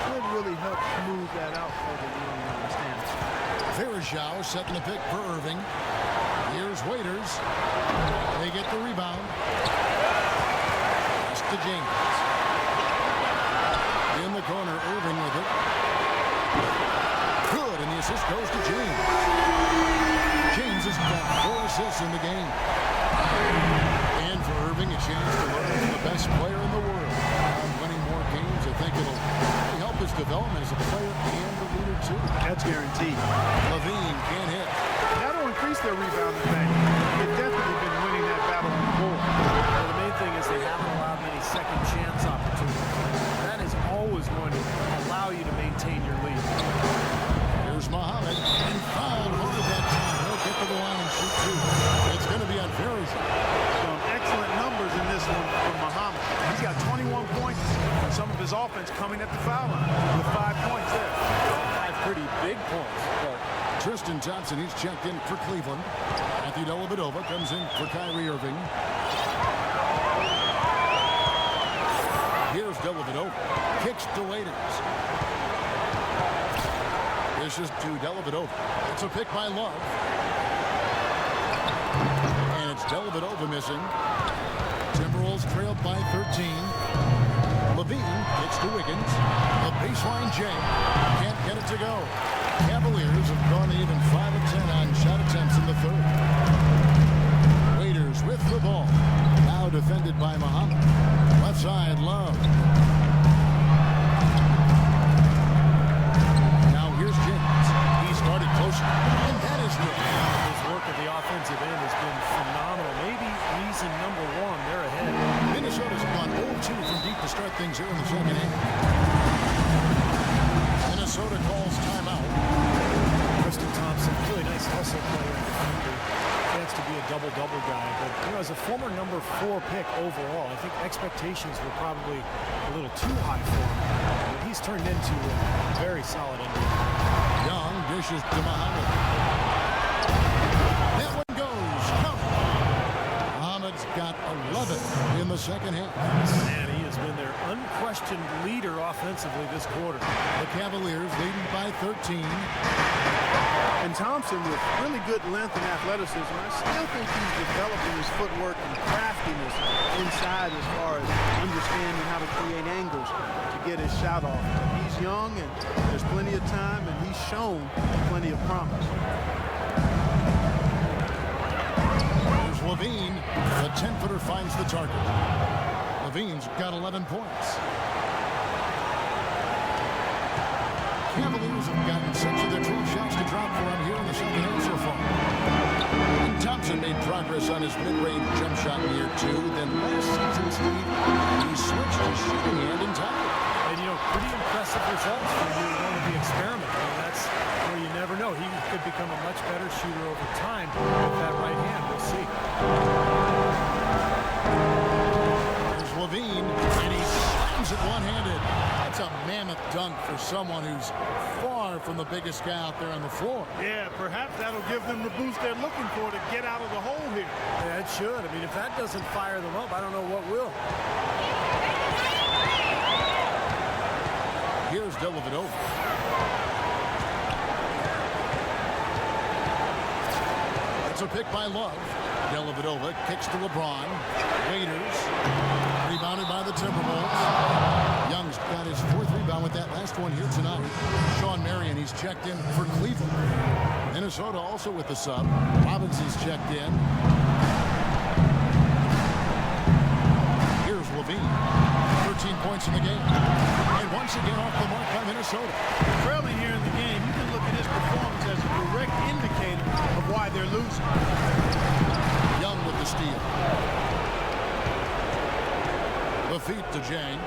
should really help smooth that out for the young standards. Varejao setting the pick for Irving. Here's Waiters. They get the rebound. Pass to James. In the corner, Irving with it. Good, and the assist goes to James. James has got 4 assists in the game. And for Irving, a chance to learn from the best player in the world. Winning more games, I think it'll really help his development as a player and a leader, too. That's guaranteed. LaVine can't hit. That'll increase their rebounding thing. They've definitely been winning that battle on the board. Well, the main thing is they haven't allowed many second chance opportunities. That is always going to allow you to maintain your lead. Here's Muhammad, and fouled hard that time. He'll get to the line and shoot 2. It's going to be on Varejao. Some excellent numbers in this one from Muhammad. He's got 21 points, and some of his offense coming at the foul line with 5 points there. 5 pretty big points, but Tristan Thompson, he's checked in for Cleveland. Matthew Dellavedova comes in for Kyrie Irving. Here's Dellavedova. Kicks to Waiters. This is to Dellavedova. It's a pick by Love. And it's Dellavedova missing. Timberwolves trailed by 13. LaVine gets to Wiggins. A baseline J. Can't get it to go. Cavaliers have gone even 5 of 10 on shot attempts in the third. Waiters with the ball. Now defended by Muhammad. Left side, Love. Now here's James. He started closer, and that is good. his work at the offensive end has been phenomenal. Maybe reason number 1, they're ahead. Minnesota's gone 0-2 from deep to start things here in the second half. Minnesota calls timeout. Tristan Thompson, really nice hustle player. Chance to be a double-double guy, but you know, as a former number 4 pick overall, I think expectations were probably a little too high for him. But he's turned into a very solid Indian. Young dishes to Muhammad. That one goes. Count. Muhammad's got 11 in the second half. And he has been their unquestioned leader offensively this quarter. The Cavaliers leading by 13. And Thompson with really good length and athleticism. I still think he's developing his footwork and craftiness inside as far as understanding how to create angles to get his shot off. He's young and there's plenty of time, and he's shown plenty of promise. There's LaVine. The 10-footer finds the target. LaVine's got 11 points. Cavaliers have gotten 6 of their 12 shots to drop for him here in the second half so far. And Thompson made progress on his mid-range jump shot in year 2. Then last season, Steve, he switched his shooting hand entirely. And, you know, pretty impressive results for year 1 of the experiment. I mean, that's where you never know. He could become a much better shooter over time with that right hand. We'll see. There's LaVine, and he slams it one-handed. That's a mammoth dunk for someone who's far from the biggest guy out there on the floor. Yeah, perhaps that'll give them the boost they're looking for to get out of the hole here. Yeah, it should. I mean, if that doesn't fire them up, I don't know what will. Here's Dellavedova. It's a pick by Love. Dellavedova kicks to LeBron. Waiters. Rebounded by the Timberwolves. Young's got his 4th rebound with that last one here tonight. Sean Marion, he's checked in for Cleveland. Minnesota also with the sub. Robinson's checked in. Here's LaVine. 13 points in the game. And once again off the mark by Minnesota. Trailing here in the game, you can look at his performance as a direct indicator of why they're losing. Young with the steal. The feet to Dieng.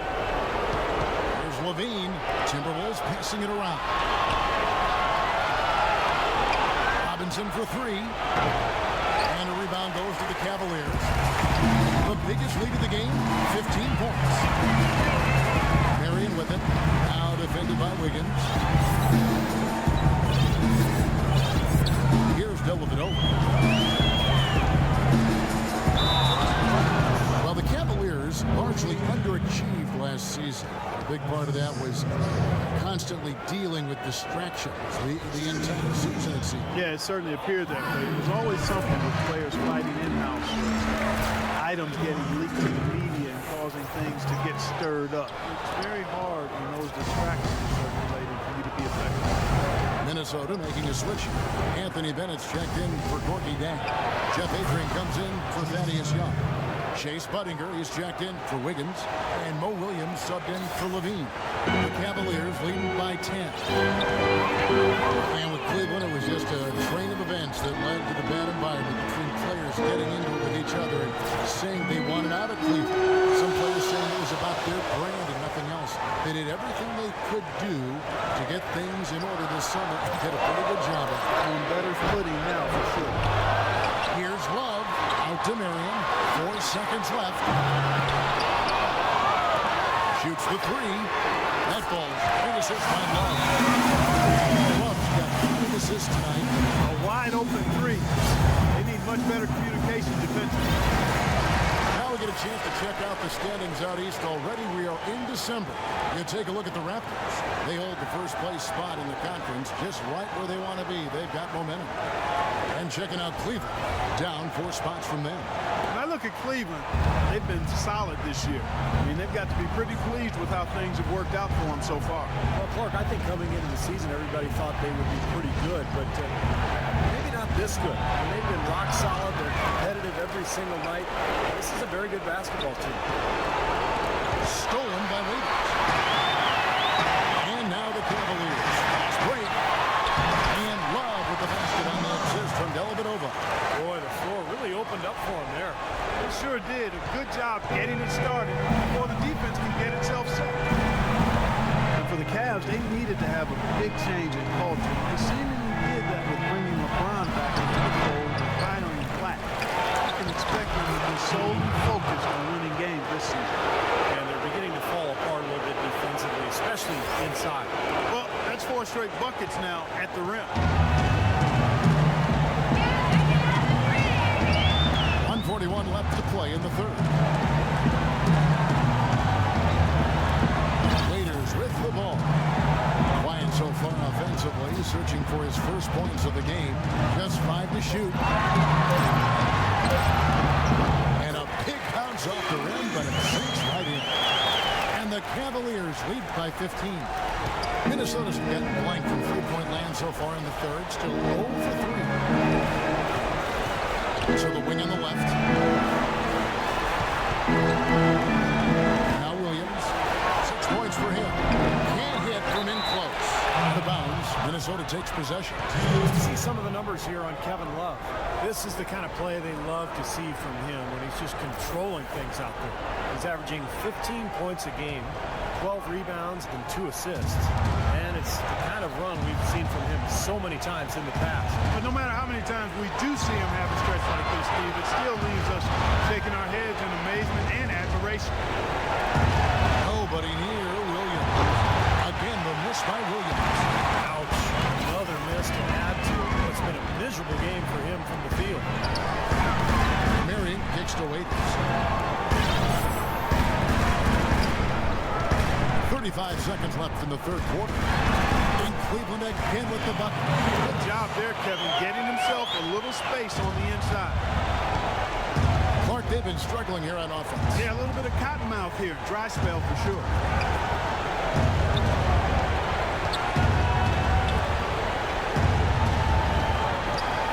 Here's LaVine. Timberwolves passing it around. Amundson for three. And a rebound goes to the Cavaliers. The biggest lead of the game, 15 points. Marion with it. Now defended by Wiggins. Here's Dellavedova. Well, the Cavaliers largely underachieved last season. A big part of that was constantly dealing with distractions the entire season, it seemed. Yeah, it certainly appeared that way. There was always something with players fighting in-house. Items getting leaked to the media and causing things to get stirred up. It's very hard when those distractions are related for you to be effective. Minnesota making a switch. Anthony Bennett's checked in for Dieng. Jeff Adrien comes in for Thaddeus Young. Chase Budinger is checked in for Wiggins. And Mo Williams subbed in for LaVine. The Cavaliers leading by 10. And with Cleveland, it was just a train of events that led to the bad environment between players getting into it with each other and saying they wanted out of Cleveland. Some players saying it was about their brand and nothing else. They did everything they could do to get things in order this summer and did a pretty good job of it. On better footing now, for sure. Here's Love out to Marion. 4 seconds left. Shoots the three. That ball's big assist by Love. Love's got 2 assists tonight. A wide open three. They need much better communication defensively. Now we get a chance to check out the standings out east already. We are in December. You take a look at the Raptors. They hold the first place spot in the conference just right where they want to be. They've got momentum. And checking out Cleveland, down 4 spots from them. When I look at Cleveland, they've been solid this year. I mean, they've got to be pretty pleased with how things have worked out for them so far. Well, Clark, I think coming into the season, everybody thought they would be pretty good, but maybe not this good. They've been rock solid. They're competitive every single night. This is a very good basketball team. Stolen by Wiggins. And now the Cavaliers. Fast break. And Love with the basket on the assist from Dellavedova. Boy, the floor really opened up for him there. They sure did. A good job getting it started before the defense can get itself set. And for the Cavs, they needed to have a big change in culture. They seemingly did that with bringing LeBron back into the fold and firing flat. You can expect them to be solely focused on winning games this season. And they're beginning to fall apart a little bit defensively, especially inside. Well, that's 4 straight buckets now at the rim. 141 left to play in the third. Waiters with the ball. Quiet so far offensively, searching for his first points of the game. Just 5 to shoot. And a big bounce off the rim, but it sinks right in. And the Cavaliers lead by 15. Minnesota's getting blank from 3-point land so far in the third. Still 0 for 3. So the wing on the left. Now Williams. 6 points for him. Can't hit from in close. Out of bounds. Minnesota takes possession. You see some of the numbers here on Kevin Love. This is the kind of play they love to see from him when he's just controlling things out there. He's averaging 15 points a game, 12 rebounds, and 2 assists. And it's the kind of run we've seen from him so many times in the past. But no matter how many times we do see him have a stretch like this, Steve, it still leaves us shaking our heads in amazement and admiration. Nobody near Williams. Again, the miss by Williams. Ouch. Another miss to add to what's been a miserable game for him from the field. Marion kicks to Waiters. 35 seconds left in the third quarter. And Cleveland again with the bucket. Good job there, Kevin, getting himself a little space on the inside. Clark, they've been struggling here on offense. Yeah, a little bit of cottonmouth here. Dry spell for sure.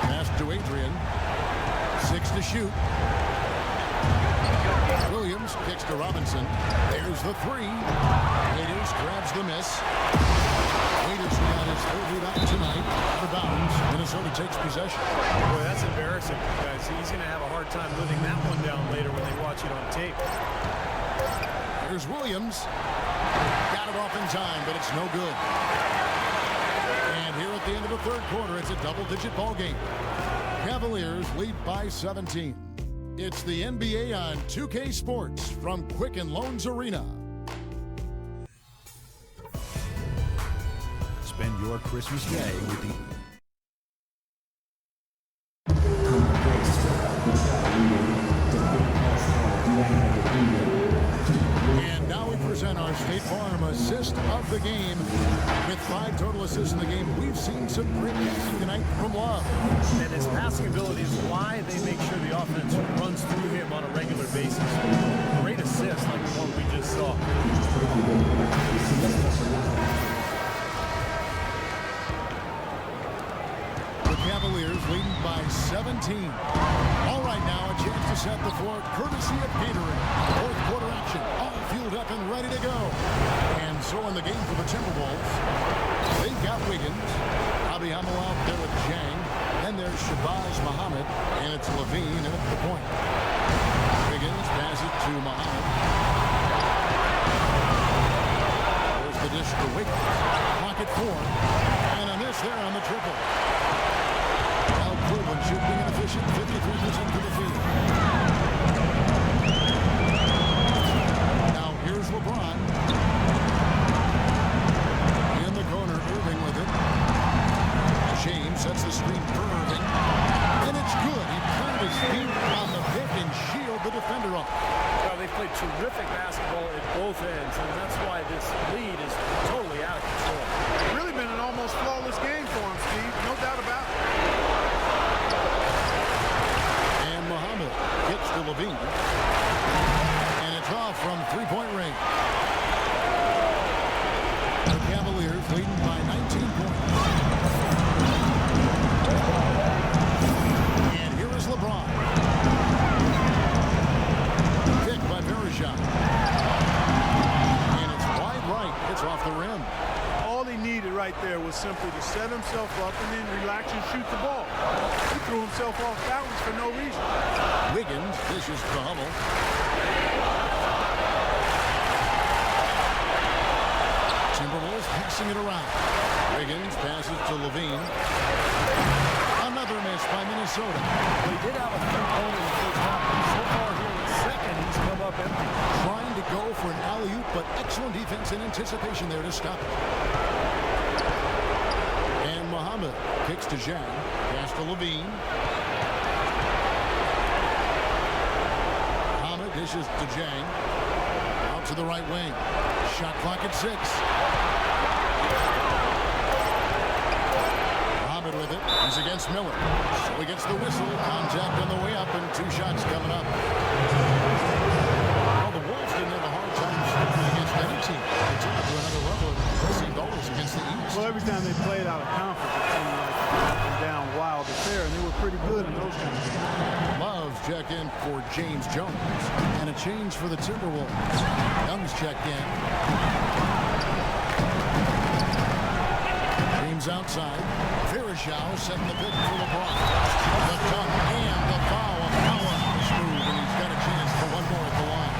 Pass to Adrien. 6 to shoot. Williams kicks to Robinson. There's the three. Waiters grabs the miss. Waiters got his third rebound tonight. Out of bounds. Minnesota takes possession. Boy, that's embarrassing, guys. He's going to have a hard time living that one down later when they watch it on tape. Here's Williams. Got it off in time, but it's no good. And here at the end of the third quarter, it's a double-digit ball game. Cavaliers lead by 17. It's the NBA on 2K Sports from Quicken Loans Arena. Spend your Christmas day with the And now we present our State Farm assist of the game. With 5 total assists in the game, we've seen some great passing tonight from Love. And his passing ability is why they make sure the offense runs through him on a regular basis. Great assist like the one we just saw. The Cavaliers leading by 17. All right, now a chance to set the floor courtesy of Gatorade. Fourth quarter action, all fueled up and ready to go. And so in the game for the Timberwolves, they've got Wiggins, Hummel out there with Dieng. Then there's Shabazz Muhammad, and it's LaVine at the point. Wiggins passes to Muhammad. There's the dish to Wiggins. Pocket 4. And a miss there on the triple. Proven shooting an efficient 53% to the field. Now here's LeBron. In the corner, Irving with it. James sets the screen for Irving. And it's good. He turned his feet on the pick and shield the defender off. Well, they played terrific basketball at both ends, and that's why this lead is totally out of control. Really been an almost flawless game for him, Steve. No doubt about it. Gets to LaVine. And it's off from three-point range. The Cavaliers leading by 19 points. And here is LeBron. Picked by Varejao. And it's wide right. It's off the rim. All he needed right there was simply to set himself up and then relax and shoot the ball. He threw himself off balance for no reason. Wiggins dishes to Hummel. Timberwolves passing it around. Wiggins passes to LaVine. Another miss by Minnesota. Well, he did have a three-pointer in the first half, but so far here in the second, he's come up empty. Trying to go for an alley-oop, but excellent defense and anticipation there to stop it. And Muhammad kicks to Dieng. Pass to LaVine. Dishes to Dieng. Out to the right wing. Shot clock at 6. Muhammad with it. He's against Miller. So he gets the whistle. Contact on the way up and 2 shots coming up. Well, the Wolves didn't have a hard time shooting against any team. They took it to another level of received goals against the East. Well, every time they played out of conference, it seemed like up and down wild affair, and they were pretty good in those kinds of games. Check in for James Jones. And a change for the Timberwolves. Young's checked in. James outside. Varejao setting the pick for LeBron. The dunk and the foul. Power is smooth, and he's got a chance for one more at the line.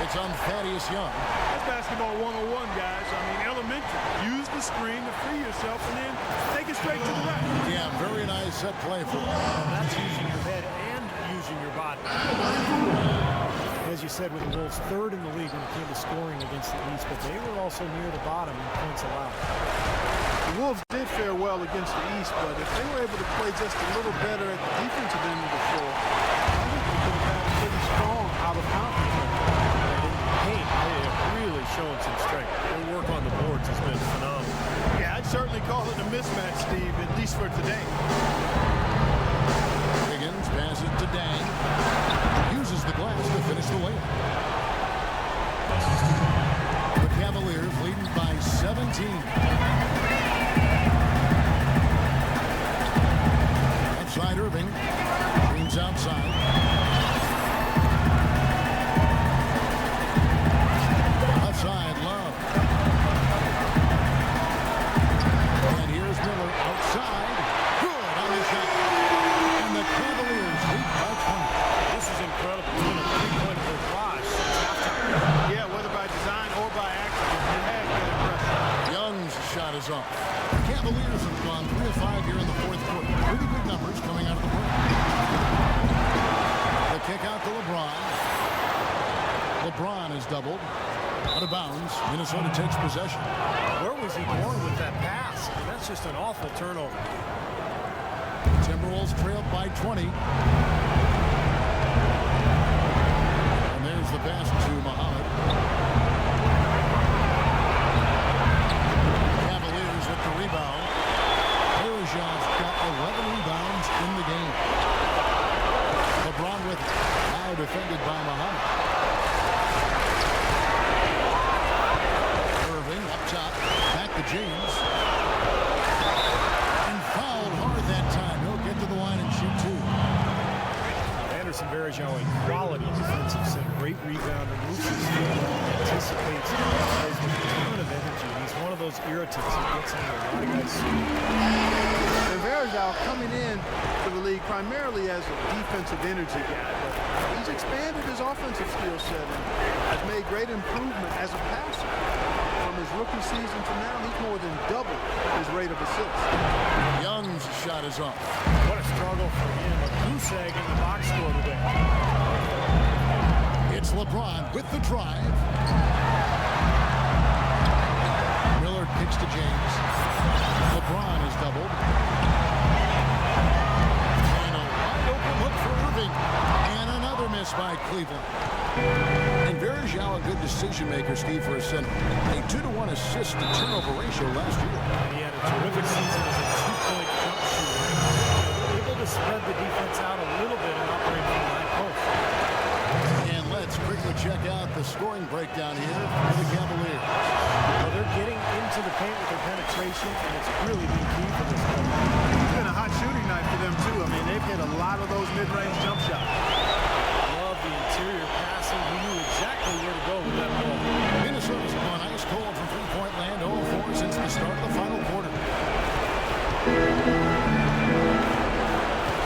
It's on Thaddeus Young. That's basketball 101, guys. I mean, elementary. Use the screen to free yourself and then take it straight to the rack. Yeah, very nice set play for him. That's using your head and using your body. As you said, with the Wolves third in the league when it came to scoring against the East, but they were also near the bottom in points allowed. The Wolves did fare well against the East, but if they were able to play just a little better at the defensive end of the floor, I think they could have had a pretty strong out-of-conference record. Hey, they have really shown some strength. Their work on the boards has been phenomenal. Yeah, I'd certainly call it a mismatch, Steve, at least for today. Wiggins passes to Dieng. Uses the glass to finish the layup. The Cavaliers leading by 17. Outside Irving. James outside. Minnesota takes possession. Where was he going with that pass? I mean, that's just an awful turnover. Timberwolves trailed by 20. And there's the pass to Muhammad. Cavaliers with the rebound. Varejao's got 11 rebounds in the game. LeBron with it. Now defended by Muhammad. Irving up top. Back to James. And fouled hard that time. He'll get to the line and shoot two. Varejao, a quality defensive center, great rebounder, moves his feet, anticipates, plays with a ton of energy. He's one of those irritants that gets into a lot of guys. And Varejao coming in to the league primarily as a defensive energy guy, but he's expanded his offensive skill set and has made great improvement as a passer. From his rookie season to now, he's more than doubled his rate of assists. Young's shot is off. What a struggle for him. A goose egg in the box score today. It's LeBron with the drive. Miller kicks to James. LeBron is doubled. And a wide open look for Irving. And another miss by Cleveland. And Varejao, a good decision maker, Steve, for a center. A 2-to-1 assist to turnover ratio last year. He had a terrific season as a two-point jump shooter. Able to spread the defense out a little bit and operate from the high post. And let's quickly check out the scoring breakdown here for the Cavaliers. Well, they're getting into the paint with their penetration, and it's really been key for this team. It's been a hot shooting night for them, too. I mean, they've hit a lot of those mid-range jump shots. Love the interior passing. He knew exactly where to go with that ball. Minnesota's gone ice cold from three-point land, 0-4 since the start of the final quarter.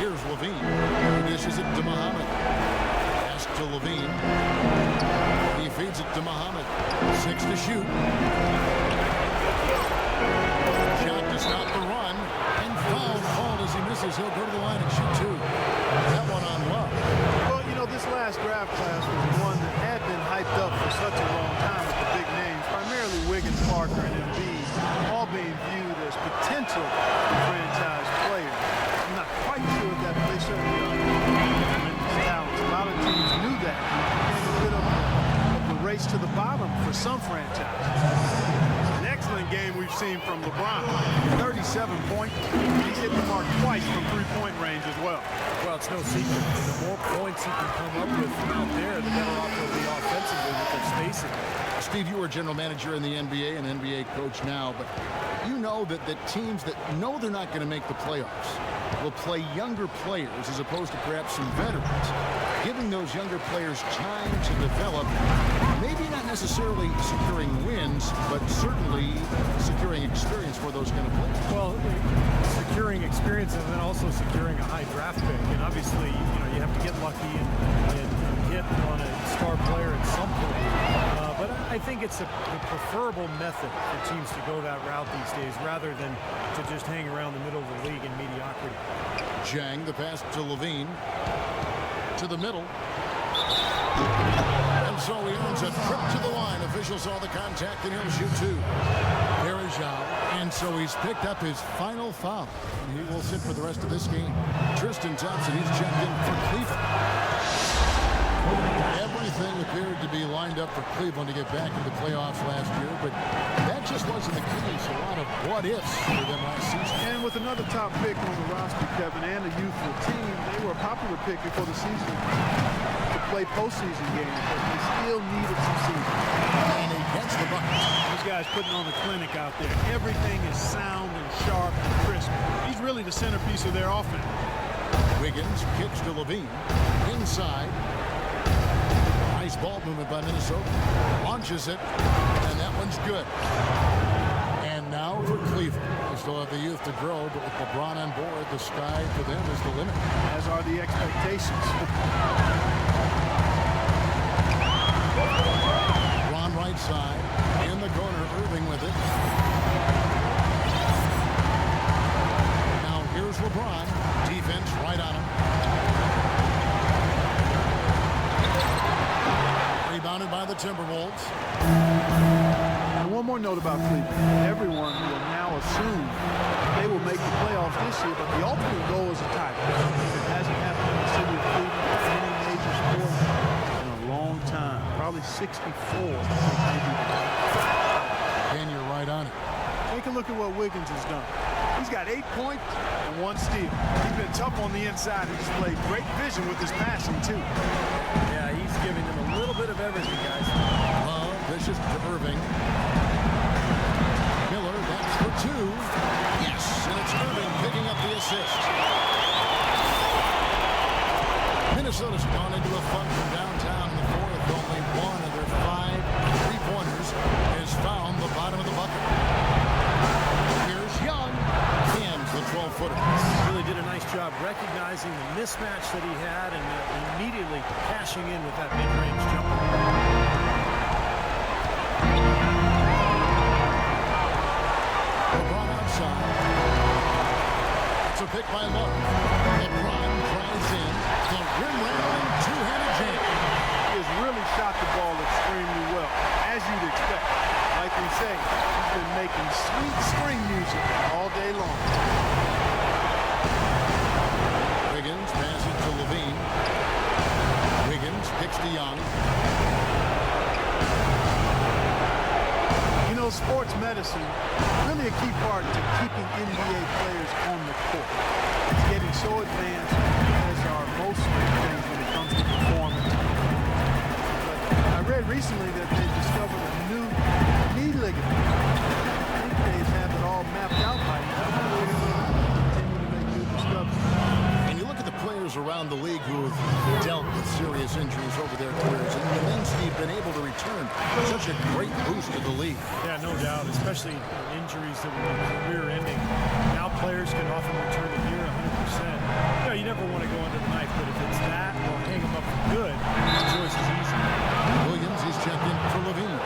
Here's LaVine. He dishes it to Muhammad. Pass to LaVine. He feeds it to Muhammad. 6 to shoot. Shot to stop the run. And foul called as he misses. He'll go to the line and shoot two. That one on Love. Well, you know, this last draft class was one that had been hyped up for such a long time with the big names, primarily Wiggins, Parker, and Embiid, all being viewed as potential franchise players. I'm not quite sure that they certainly are tremendous talents. A lot of teams knew that. And a bit of the race to the bottom for some franchises. An excellent game we've seen from LeBron. 37 points. He's hit the mark twice from three-point range as well. Well, it's no secret. The more points he can come up with from out there, the better off he'll be offensively with their spacing. Steve, you were general manager in the NBA and NBA coach now, but you know that teams that know they're not going to make the playoffs will play younger players as opposed to perhaps some veterans, giving those younger players time to develop, maybe not necessarily securing wins, but certainly securing experience for those kind of players. Well, securing experience and then also securing a high draft pick. And obviously, you have to get lucky and hit on a star player at some point. But I think it's the preferable method for teams to go that route these days rather than to just hang around the middle of the league in mediocrity. Dieng, the pass to LaVine. To the middle. And so he earns a trip to the line. Officials saw the contact and he'll shoot two. Varejao. And so he's picked up his final foul. And he will sit for the rest of this game. Tristan Thompson, he's checked in for Cleveland. Everything appeared to be lined up for Cleveland to get back in the playoffs last year, but that just wasn't the case. A lot of what-ifs for them last season. And with another top pick on the roster, Kevin, and a youthful team, they were a popular pick before the season to play postseason games, but they still needed some season. And he gets the bucket. This guy's putting on the clinic out there. Everything is sound and sharp and crisp. He's really the centerpiece of their offense. Wiggins kicks to LaVine. Inside. Nice ball movement by Minnesota. Launches it, and that one's good. And now for Cleveland. They still have the youth to grow, but with LeBron on board, the sky for them is the limit. As are the expectations. Ron right side. In the corner, Irving with it. Now here's LeBron. Defense right on him. Rebounded by the Timberwolves. more note about Cleveland. Everyone will now assume they will make the playoffs this year, but the ultimate goal is a title. It hasn't happened in the city of Cleveland for any major sport in a long time, probably 64. And you're right on it. Take a look at what Wiggins has done. He's got 8 points and 1 steal. He's been tough on the inside and displayed great vision with his passing, too. Yeah, he's giving them a little bit of everything, guys. Vicious to Irving. Miller, that's for 2. Yes, and it's Irving picking up the assist. Minnesota's gone into a fun from downtown in the fourth. Only one of their 5 3-pointers has found the bottom of the bucket. Here's Young. Hams the 12-footer. Really did a nice job recognizing the mismatch that he had and immediately cashing in with that mid-range jumper. LeBron outside. It's a pick by Love. LeBron drives in. The rim round two-handed jam. He has really shot the ball extremely well, as you'd expect. Like we say, he's been making sweet string music all day long. Wiggins passes to LaVine. Wiggins picks to Young. You know, sports medicine, really a key part to keeping NBA players on the court. It's getting so advanced, as are most things when it comes to performance. But I read recently that they discovered a new knee ligament. I think they have it all mapped out by now. Continue to make new discoveries. And you look at the players around the league who have dealt with serious injuries over their careers, and Wiggins been able to return such a great boost to the league. Yeah, no doubt, especially injuries that were career-ending. Now players can often return to near 100%. You know, you never want to go under the knife, but if it's that or hang them up for good, the choice is easy. Williams is checked in for LaVine.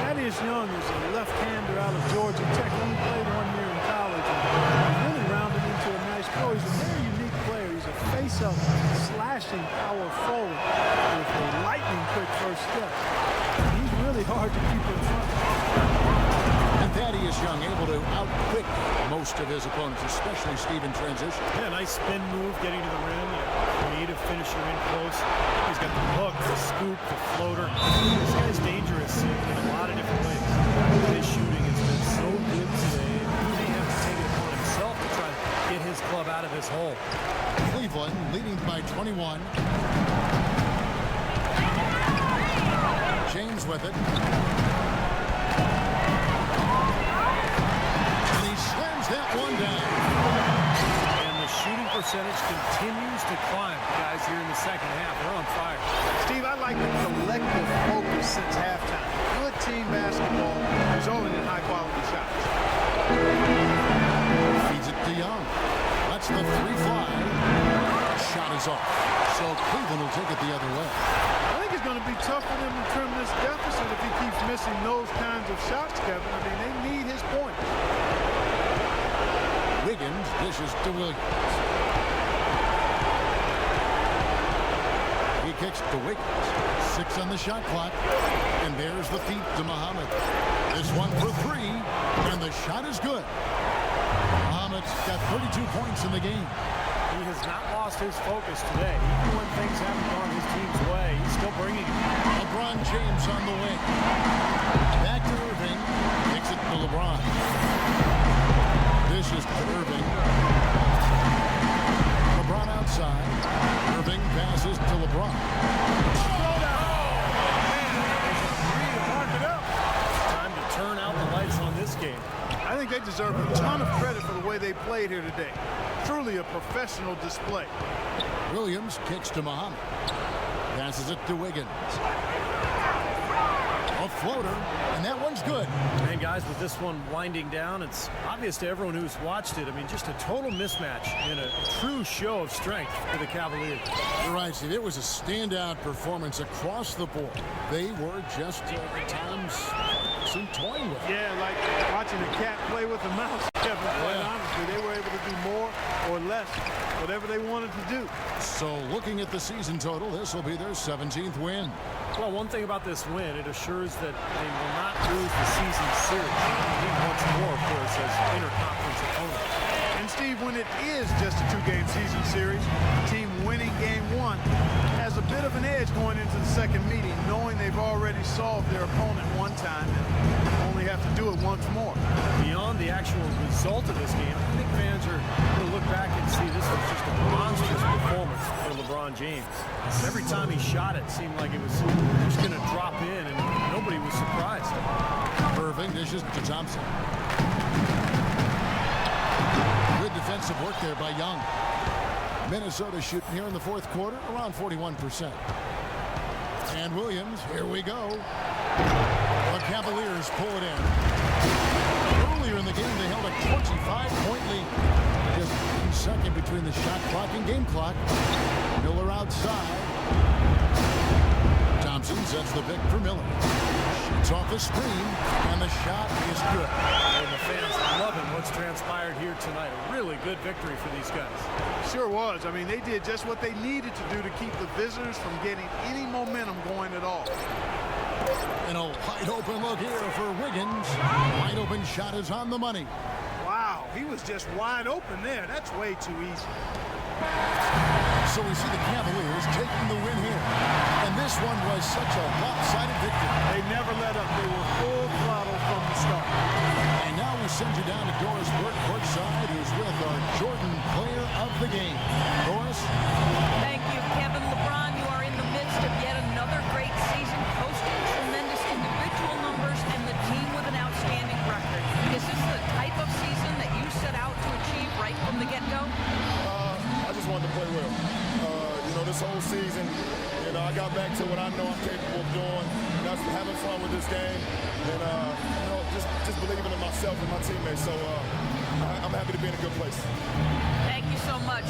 Thaddeus Young is a left-hander out of Georgia Tech. He only played 1 year in college and really rounded into a nice pro. He's a very unique player. He's a face-up, slashing power forward with a lightning-quick first step. He's really hard to keep in front. And Thaddeus Young able to outquick most of his opponents, especially Steve in transition. Yeah, nice spin move, getting to the rim. Creative finisher in close. He's got the hook, the scoop, the floater. This guy's dangerous in a lot of different ways. His shooting has been so good today. He may have to take it upon himself to try to get his club out of this hole. Cleveland leading by 21. James with it. And he slams that one down. And the shooting percentage continues to climb, guys, here in the second half. They're on fire. Steve, I like the collective focus since halftime. Good team basketball resulting in high-quality shots. Feeds it to Young. That's the 3 fly. Shot is off. So Cleveland will take it the other way. I think it's going to be tough for them to trim this deficit if he keeps missing those kinds of shots, Kevin. I mean, they need his points. Wiggins dishes to Williams. He kicks to Wiggins. 6 on the shot clock. And there's the feed to Muhammad. This one for 3. And the shot is good. Muhammad's got 32 points in the game. He has not lost his focus today. Even when things haven't gone his team's way, he's still bringing it. LeBron James on the wing. Back to Irving. Kicks it to LeBron. Dishes to Irving. LeBron outside. Irving passes to LeBron. Time to turn out the lights on this game. I think they deserve a ton of credit for the way they played here today. Truly a professional display. Williams kicks to Muhammad. Passes it to Wiggins. A floater, and that one's good. And guys, with this one winding down, it's obvious to everyone who's watched it. I mean, just a total mismatch and a true show of strength for the Cavaliers. You're right, Steve. It was a standout performance across the board. They were just at times Thompson toying with it. Yeah, like watching a cat play with a mouse, Kevin, quite honestly. They were able to do more or less, whatever they wanted to do. So looking at the season total, this will be their 17th win. Well, one thing about this win, it assures that they will not lose the season series. They need once more, of course, as interconference opponents. And Steve, when it is just a 2-game season series, the team winning game 1 has a bit of an edge going into the second meeting, knowing they've already solved their opponent one time and only have to do it once more. Beyond the actual result of this game, I think fans are going to look back and see this was just a monstrous performance for LeBron James. Every time he shot it seemed like it was just going to drop in, and nobody was surprised. Irving dishes to Thompson. Good defensive work there by Young. Minnesota shooting here in the fourth quarter around 41%. And Williams, here we go. The Cavaliers pull it in. Earlier in the game, they held a 25-point lead. Just 1 second between the shot clock and game clock. Miller outside. Thompson sets the pick for Miller. Shoots off the screen, and the shot is good. And the fans loving what's transpired here tonight. A really good victory for these guys. Sure was. I mean, they did just what they needed to do to keep the visitors from getting any momentum going at all. And a wide open look here for Wiggins. Wide open shot is on the money. Wow, he was just wide open there. That's way too easy. So we see the Cavaliers taking the win here. And this one was such a lopsided victory. They never let up. They were full throttle from the start. And now we send you down to Doris Burke courtside, who's with our Jordan player of the game. Doris? Thank you, Kevin. LeBron, you are in the midst of yet another great season, posting tremendous individual numbers and the team with an outstanding record. Is this the type of season that you set out to achieve right from the get-go? I just wanted to play well. This whole season, I got back to what I know I'm capable of doing. That's having fun with this game, and just believing in myself and my teammates. So I'm happy to be in a good place. Thank you so much.